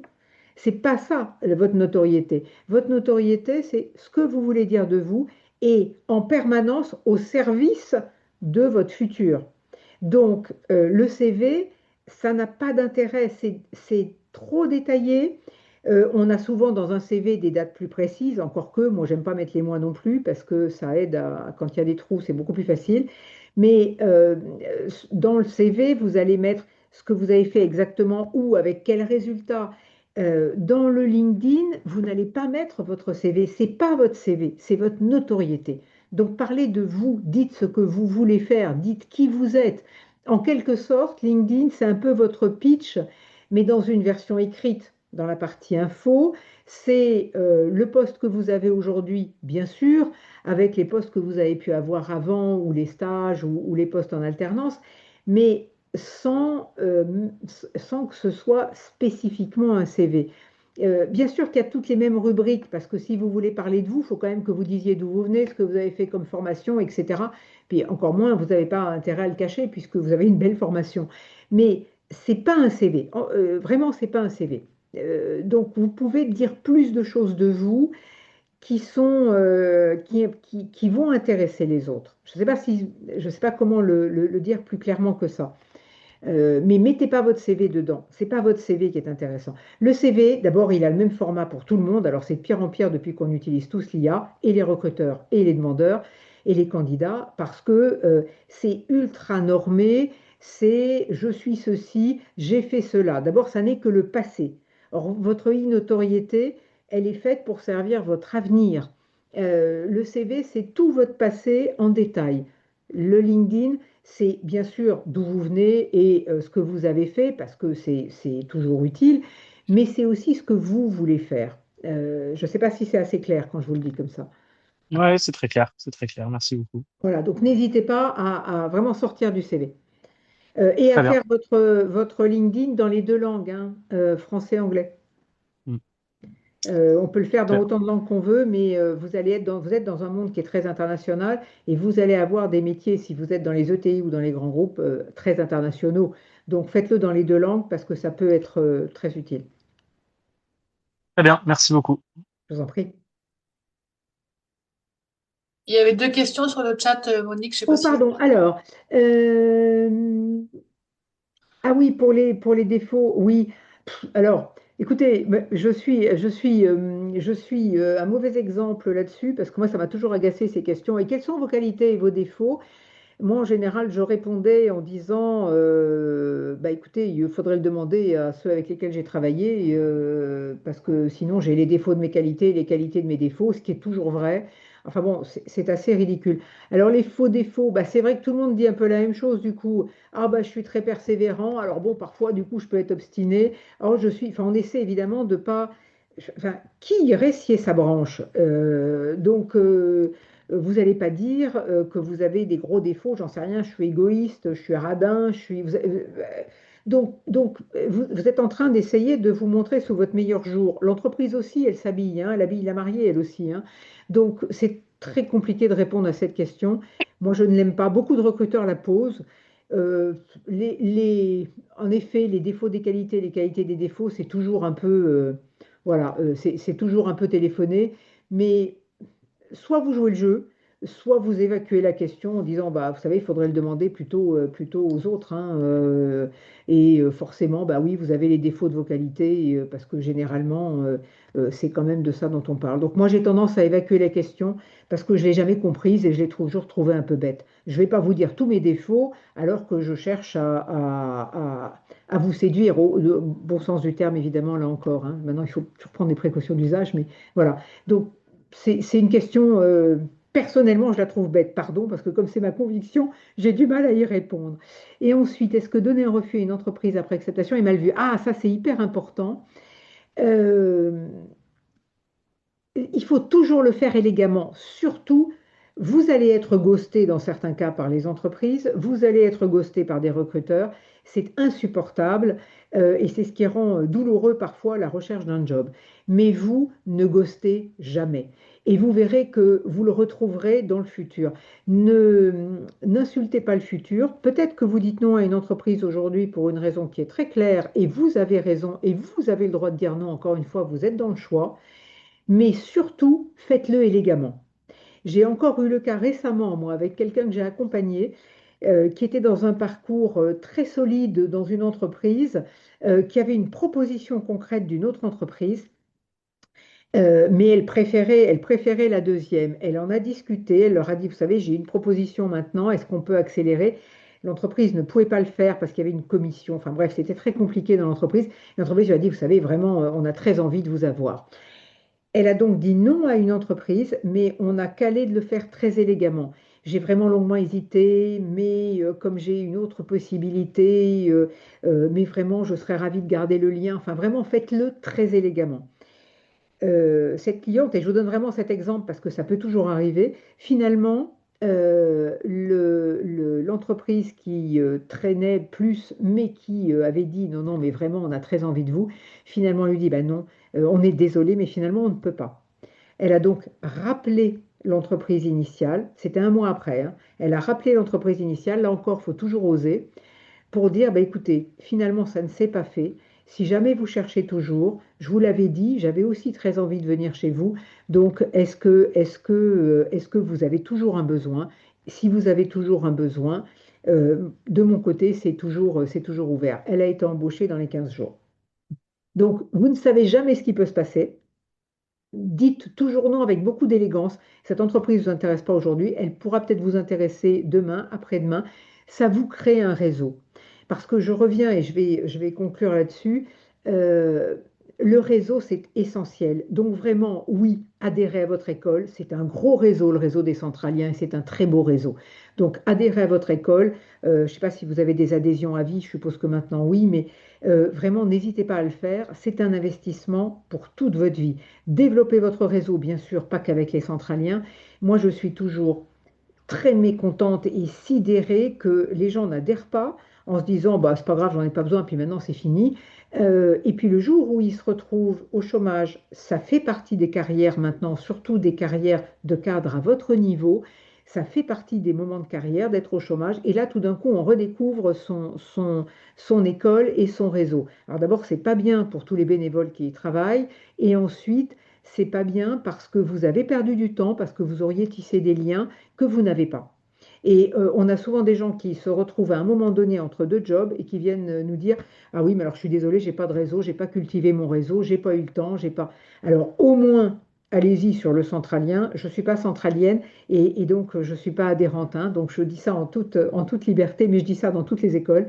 C'est pas ça, votre notoriété. Votre notoriété, c'est ce que vous voulez dire de vous et en permanence au service de votre futur. Donc, le CV, ça n'a pas d'intérêt, c'est trop détaillé. On a souvent dans un CV des dates plus précises, encore que moi, j'aime pas mettre les mois non plus parce que ça aide quand il y a des trous, c'est beaucoup plus facile. Mais dans le CV, vous allez mettre ce que vous avez fait exactement où, avec quel résultat. Dans le LinkedIn, vous n'allez pas mettre votre CV, c'est pas votre CV, c'est votre notoriété. Donc parlez de vous, dites ce que vous voulez faire, dites qui vous êtes. En quelque sorte, LinkedIn, c'est un peu votre pitch, mais dans une version écrite, dans la partie info. C'est le poste que vous avez aujourd'hui, bien sûr, avec les postes que vous avez pu avoir avant, ou les stages, ou les postes en alternance, mais sans que ce soit spécifiquement un CV. Bien sûr qu'il y a toutes les mêmes rubriques, parce que si vous voulez parler de vous, il faut quand même que vous disiez d'où vous venez, ce que vous avez fait comme formation, etc. Puis encore moins, vous n'avez pas intérêt à le cacher, puisque vous avez une belle formation. Mais c'est pas un CV. Vraiment, c'est pas un CV. Donc, vous pouvez dire plus de choses de vous qui vont intéresser les autres. Je sais pas comment le dire plus clairement que ça. Mais mettez pas votre CV dedans. C'est pas votre CV qui est intéressant. Le CV, d'abord, il a le même format pour tout le monde. Alors c'est de pire en pire depuis qu'on utilise tous l'IA, et les recruteurs et les demandeurs. et les candidats parce que c'est ultra normé, c'est je suis ceci, j'ai fait cela. D'abord, ça n'est que le passé. Or, votre e-notoriété, elle est faite pour servir votre avenir. Le CV, c'est tout votre passé en détail. Le LinkedIn, c'est bien sûr d'où vous venez et ce que vous avez fait, parce que c'est toujours utile, mais c'est aussi ce que vous voulez faire. Je ne sais pas si c'est assez clair quand je vous le dis comme ça. Ouais, c'est très clair, c'est très clair. Merci beaucoup. Voilà, donc n'hésitez pas à vraiment sortir du CV. Et à Très bien. faire votre LinkedIn dans les deux langues, hein, français-anglais. Mm. On peut le faire dans Très- autant de langues qu'on veut, mais vous êtes dans un monde qui est très international et vous allez avoir des métiers, si vous êtes dans les ETI ou dans les grands groupes, très internationaux. Donc faites-le dans les deux langues parce que ça peut être très utile. Très bien, merci beaucoup. Je vous en prie. Il y avait deux questions sur le chat, Monique, je ne sais pas Oh, si... pardon. Alors, ah oui, pour les défauts, oui. Alors, écoutez, je suis un mauvais exemple là-dessus parce que moi, ça m'a toujours agacé ces questions. Et quelles sont vos qualités et vos défauts? Moi, en général, je répondais en disant, bah, écoutez, il faudrait le demander à ceux avec lesquels j'ai travaillé, parce que sinon, j'ai les défauts de mes qualités et les qualités de mes défauts, ce qui est toujours vrai. Enfin bon, c'est assez ridicule. Alors, les faux défauts, bah, c'est vrai que tout le monde dit un peu la même chose, du coup. Ah, bah, je suis très persévérant. Alors bon, parfois, du coup, je peux être obstiné. Alors, enfin, on essaie évidemment de pas... Enfin, qui irait scier sa branche? Vous n'allez pas dire que vous avez des gros défauts, j'en sais rien, je suis égoïste, je suis radin, vous êtes en train d'essayer de vous montrer sous votre meilleur jour. L'entreprise aussi, elle s'habille, hein, elle habille la mariée, elle aussi, hein. Donc, c'est très compliqué de répondre à cette question. Moi, je ne l'aime pas. Beaucoup de recruteurs la posent. Euh, en effet, les défauts des qualités, les qualités des défauts, c'est toujours un peu, c'est toujours un peu téléphoné, mais soit vous jouez le jeu, soit vous évacuez la question en disant, bah, vous savez, il faudrait le demander plutôt aux autres, hein, forcément, bah oui, vous avez les défauts de vos qualités, parce que généralement, c'est quand même de ça dont on parle. Donc moi, j'ai tendance à évacuer la question parce que je ne l'ai jamais comprise et je l'ai toujours trouvée un peu bête. Je ne vais pas vous dire tous mes défauts alors que je cherche à vous séduire, au bon sens du terme, évidemment, là encore, hein. Maintenant, il faut toujours prendre des précautions d'usage, mais voilà. Donc, c'est une question, personnellement, je la trouve bête, pardon, parce que comme c'est ma conviction, j'ai du mal à y répondre. Et ensuite, est-ce que donner un refus à une entreprise après acceptation est mal vu? Ah, ça, c'est hyper important. Euh, il faut toujours le faire élégamment. Surtout, vous allez être ghosté dans certains cas par les entreprises, vous allez être ghosté par des recruteurs. C'est insupportable, et c'est ce qui rend douloureux parfois la recherche d'un job. Mais vous ne ghostez jamais. Et vous verrez que vous le retrouverez dans le futur. N'insultez pas le futur. Peut-être que vous dites non à une entreprise aujourd'hui pour une raison qui est très claire et vous avez raison et vous avez le droit de dire non. Encore une fois, vous êtes dans le choix, mais surtout, faites-le élégamment. J'ai encore eu le cas récemment, moi, avec quelqu'un que j'ai accompagné, qui était dans un parcours très solide dans une entreprise, qui avait une proposition concrète d'une autre entreprise, mais elle préférait la deuxième. Elle en a discuté, elle leur a dit, vous savez, j'ai une proposition maintenant, est-ce qu'on peut accélérer? L'entreprise ne pouvait pas le faire parce qu'il y avait une commission. Enfin bref, c'était très compliqué dans l'entreprise. L'entreprise lui a dit, vous savez, vraiment, on a très envie de vous avoir. Elle a donc dit non à une entreprise, mais on a calé de le faire très élégamment. J'ai vraiment longuement hésité, mais comme j'ai une autre possibilité, mais vraiment, je serais ravie de garder le lien. Enfin, vraiment, faites-le très élégamment. Cette cliente, et je vous donne vraiment cet exemple parce que ça peut toujours arriver, finalement, l'entreprise qui traînait plus, mais qui avait dit non, non, mais vraiment, on a très envie de vous, finalement, lui dit, bah non, on est désolé, mais finalement, on ne peut pas. Elle a donc rappelé l'entreprise initiale, c'était un mois après, hein. Elle a rappelé l'entreprise initiale, là encore, il faut toujours oser, pour dire, bah, écoutez, finalement, ça ne s'est pas fait. Si jamais vous cherchez toujours, je vous l'avais dit, j'avais aussi très envie de venir chez vous. Donc, est-ce que vous avez toujours un besoin? Si vous avez toujours un besoin, de mon côté, c'est toujours ouvert. Elle a été embauchée dans les 15 jours. Donc, vous ne savez jamais ce qui peut se passer. dites toujours non avec beaucoup d'élégance. Cette entreprise ne vous intéresse pas aujourd'hui, elle pourra peut-être vous intéresser demain, après-demain. Ça vous crée un réseau. Parce que je reviens et je vais conclure là-dessus. euh, le réseau, c'est essentiel. Donc vraiment, oui, adhérez à votre école. C'est un gros réseau, le réseau des centraliens, et c'est un très beau réseau. Donc adhérez à votre école. Je ne sais pas si vous avez des adhésions à vie, je suppose que maintenant oui, mais vraiment, n'hésitez pas à le faire. C'est un investissement pour toute votre vie. Développez votre réseau, bien sûr, pas qu'avec les centraliens. Moi, je suis toujours très mécontente et sidérée que les gens n'adhèrent pas en se disant, bah, c'est pas grave, j'en ai pas besoin, puis maintenant c'est fini. Et puis le jour où ils se retrouvent au chômage, ça fait partie des carrières maintenant, surtout des carrières de cadre à votre niveau. Ça fait partie des moments de carrière d'être au chômage. Et là, tout d'un coup, on redécouvre son école et son réseau. Alors d'abord, c'est pas bien pour tous les bénévoles qui y travaillent. Et ensuite, c'est pas bien parce que vous avez perdu du temps, parce que vous auriez tissé des liens que vous n'avez pas. Et on a souvent des gens qui se retrouvent à un moment donné entre deux jobs et qui viennent nous dire, ah oui, mais alors je suis désolé, j'ai pas de réseau, j'ai pas cultivé mon réseau, j'ai pas eu le temps, j'ai pas. Alors au moins, allez-y sur le centralien. Je suis pas centralienne et donc je suis pas adhérente, hein. Donc je dis ça en toute liberté, mais je dis ça dans toutes les écoles.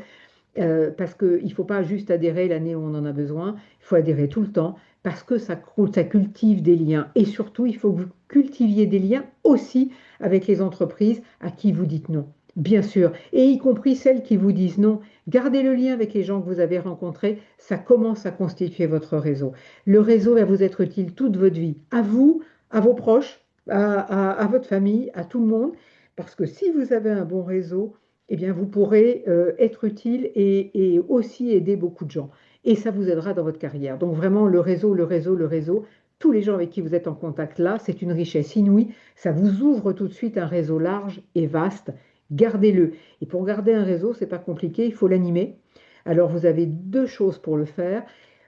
Parce qu'il ne faut pas juste adhérer l'année où on en a besoin, il faut adhérer tout le temps, parce que ça cultive des liens. Et surtout, il faut que vous cultiviez des liens aussi avec les entreprises à qui vous dites non. Bien sûr, et y compris celles qui vous disent non, gardez le lien avec les gens que vous avez rencontrés, ça commence à constituer votre réseau. Le réseau va vous être utile toute votre vie, à vous, à vos proches, à votre famille, à tout le monde, parce que si vous avez un bon réseau, eh bien, vous pourrez être utile et aussi aider beaucoup de gens. Et ça vous aidera dans votre carrière. Donc vraiment, le réseau, le réseau, le réseau, tous les gens avec qui vous êtes en contact là, c'est une richesse inouïe. Ça vous ouvre tout de suite un réseau large et vaste. Gardez-le. Et pour garder un réseau, c'est pas compliqué, il faut l'animer. Alors vous avez deux choses pour le faire.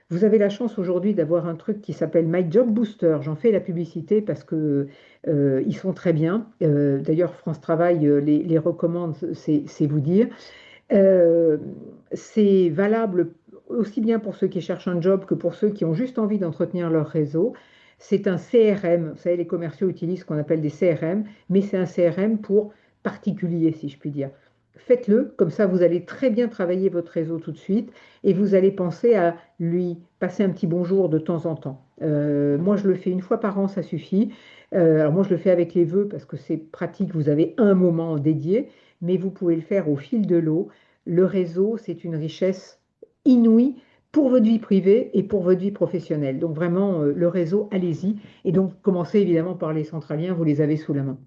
Vous avez la chance aujourd'hui d'avoir un truc qui s'appelle My Job Booster. J'en fais la publicité parce que ils sont très bien. D'ailleurs, France Travail les recommande, c'est vous dire. Euh, c'est valable aussi bien pour ceux qui cherchent un job que pour ceux qui ont juste envie d'entretenir leur réseau. C'est un CRM. Vous savez, les commerciaux utilisent ce qu'on appelle des CRM, mais c'est un CRM pour particuliers, si je puis dire. Faites-le, comme ça vous allez très bien travailler votre réseau tout de suite et vous allez penser à lui passer un petit bonjour de temps en temps. Moi, je le fais une fois par an, ça suffit. Alors moi, je le fais avec les vœux parce que c'est pratique, vous avez un moment dédié, mais vous pouvez le faire au fil de l'eau. Le réseau, c'est une richesse inouïe pour votre vie privée et pour votre vie professionnelle. Donc vraiment, le réseau, allez-y. Et donc, commencez évidemment par les centraliens, vous les avez sous la main.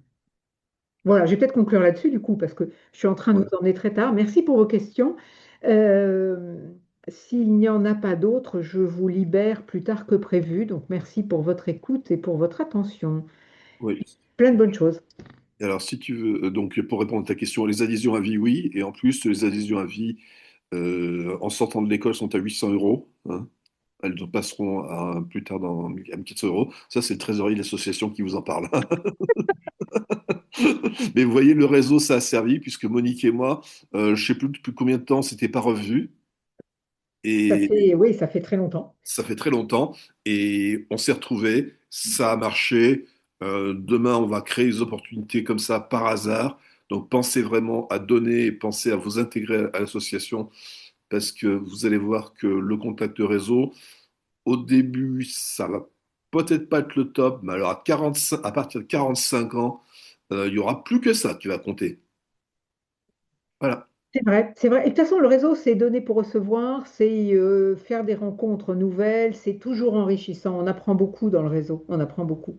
Voilà, je vais peut-être conclure là-dessus du coup, parce que je suis en train de nous Ouais. emmener très tard. Merci pour vos questions. Euh, S'il n'y en a pas d'autres, je vous libère plus tard que prévu. Donc merci pour votre écoute et pour votre attention. Oui. Plein de bonnes choses. Et alors, si tu veux, donc pour répondre à ta question, les adhésions à vie, oui. Et en plus, les adhésions à vie, en sortant de l'école, sont à 800 euros, hein. Elles passeront plus tard à 400 euros. Ça, c'est le trésorier de l'association qui vous en parle. Mais vous voyez, le réseau, ça a servi, puisque Monique et moi, je ne sais plus depuis combien de temps, on s'était pas revus. Ça Et fait, oui, ça fait très longtemps. ça fait très longtemps. Et on s'est retrouvés. Ça a marché. Demain, on va créer des opportunités comme ça par hasard. Donc, pensez vraiment à donner, pensez à vous intégrer à l'association, parce que vous allez voir que le contact réseau, au début, ça va peut-être pas être le top, mais alors à partir de 45 ans, il y aura plus que ça qui va compter. Voilà. C'est vrai, c'est vrai. Et de toute façon, le réseau, c'est donner pour recevoir, c'est faire des rencontres nouvelles, c'est toujours enrichissant. On apprend beaucoup dans le réseau, on apprend beaucoup.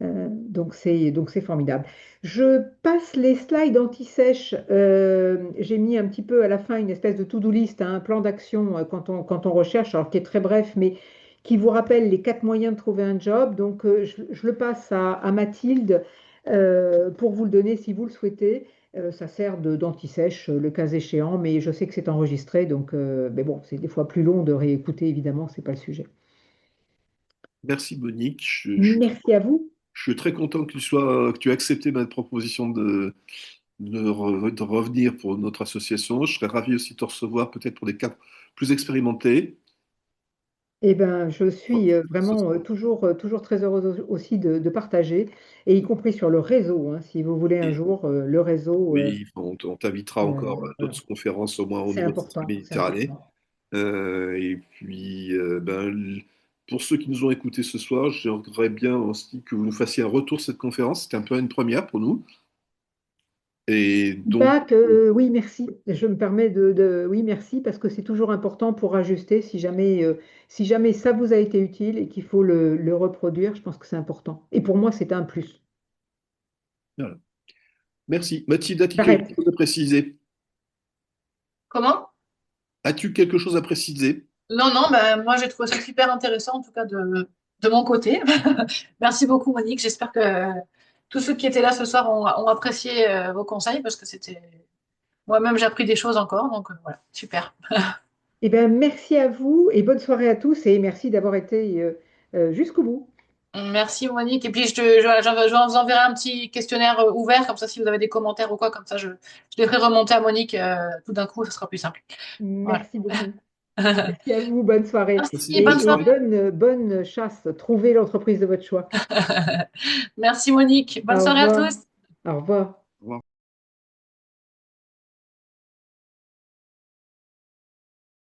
Donc c'est formidable. Je passe les slides anti-sèche. J'ai mis un petit peu à la fin une espèce de to-do list, hein, un plan d'action quand on recherche, alors qui est très bref, mais qui vous rappelle les quatre moyens de trouver un job. Donc je le passe à Mathilde pour vous le donner si vous le souhaitez. Ça sert d'anti-sèche le cas échéant, mais je sais que c'est enregistré, donc mais bon, c'est des fois plus long de réécouter, évidemment, c'est pas le sujet. Merci Monique. Merci à vous. Je suis très content que tu aies accepté ma proposition de revenir pour notre association. Je serais ravi aussi de te recevoir peut-être pour des cas plus expérimentés. Eh ben, je suis Ce vraiment soir. toujours très heureuse aussi de partager, et y compris sur le réseau, hein, si vous voulez un Et jour le réseau, oui, on t'invitera encore à voilà. d'autres conférences, au moins au C'est niveau de cette important, c'est Méditerranée. important. Et puis, pour ceux qui nous ont écoutés ce soir, j'aimerais bien aussi que vous nous fassiez un retour de cette conférence. C'était un peu une première pour nous. Et donc, Feedback, oui, merci. Je me permets oui, merci, parce que c'est toujours important pour ajuster si jamais ça vous a été utile et qu'il faut le reproduire, je pense que c'est important. Et pour moi, c'est un plus. voilà. Merci. Mathilde, as-tu quelque J'arrête. chose à préciser? Comment? As-tu quelque chose à préciser? Non, non, ben, moi j'ai trouvé ça super intéressant, en tout cas de mon côté. Merci beaucoup, Monique. J'espère que tous ceux qui étaient là ce soir ont apprécié vos conseils parce que c'était. Moi-même, j'ai appris des choses encore, donc voilà, super. Eh bien, merci à vous et bonne soirée à tous, et merci d'avoir été jusqu'au bout. Merci, Monique. Et puis, je vous enverrai un petit questionnaire ouvert, comme ça, si vous avez des commentaires ou quoi, comme ça, je les ferai remonter à Monique tout d'un coup, ce sera plus simple. Voilà. Merci beaucoup. Merci à vous, bonne soirée Merci, bonne et soirée. bonne chasse. Trouvez l'entreprise de votre choix. Merci, Monique. Bonne Au soirée à revoir. tous. Au revoir.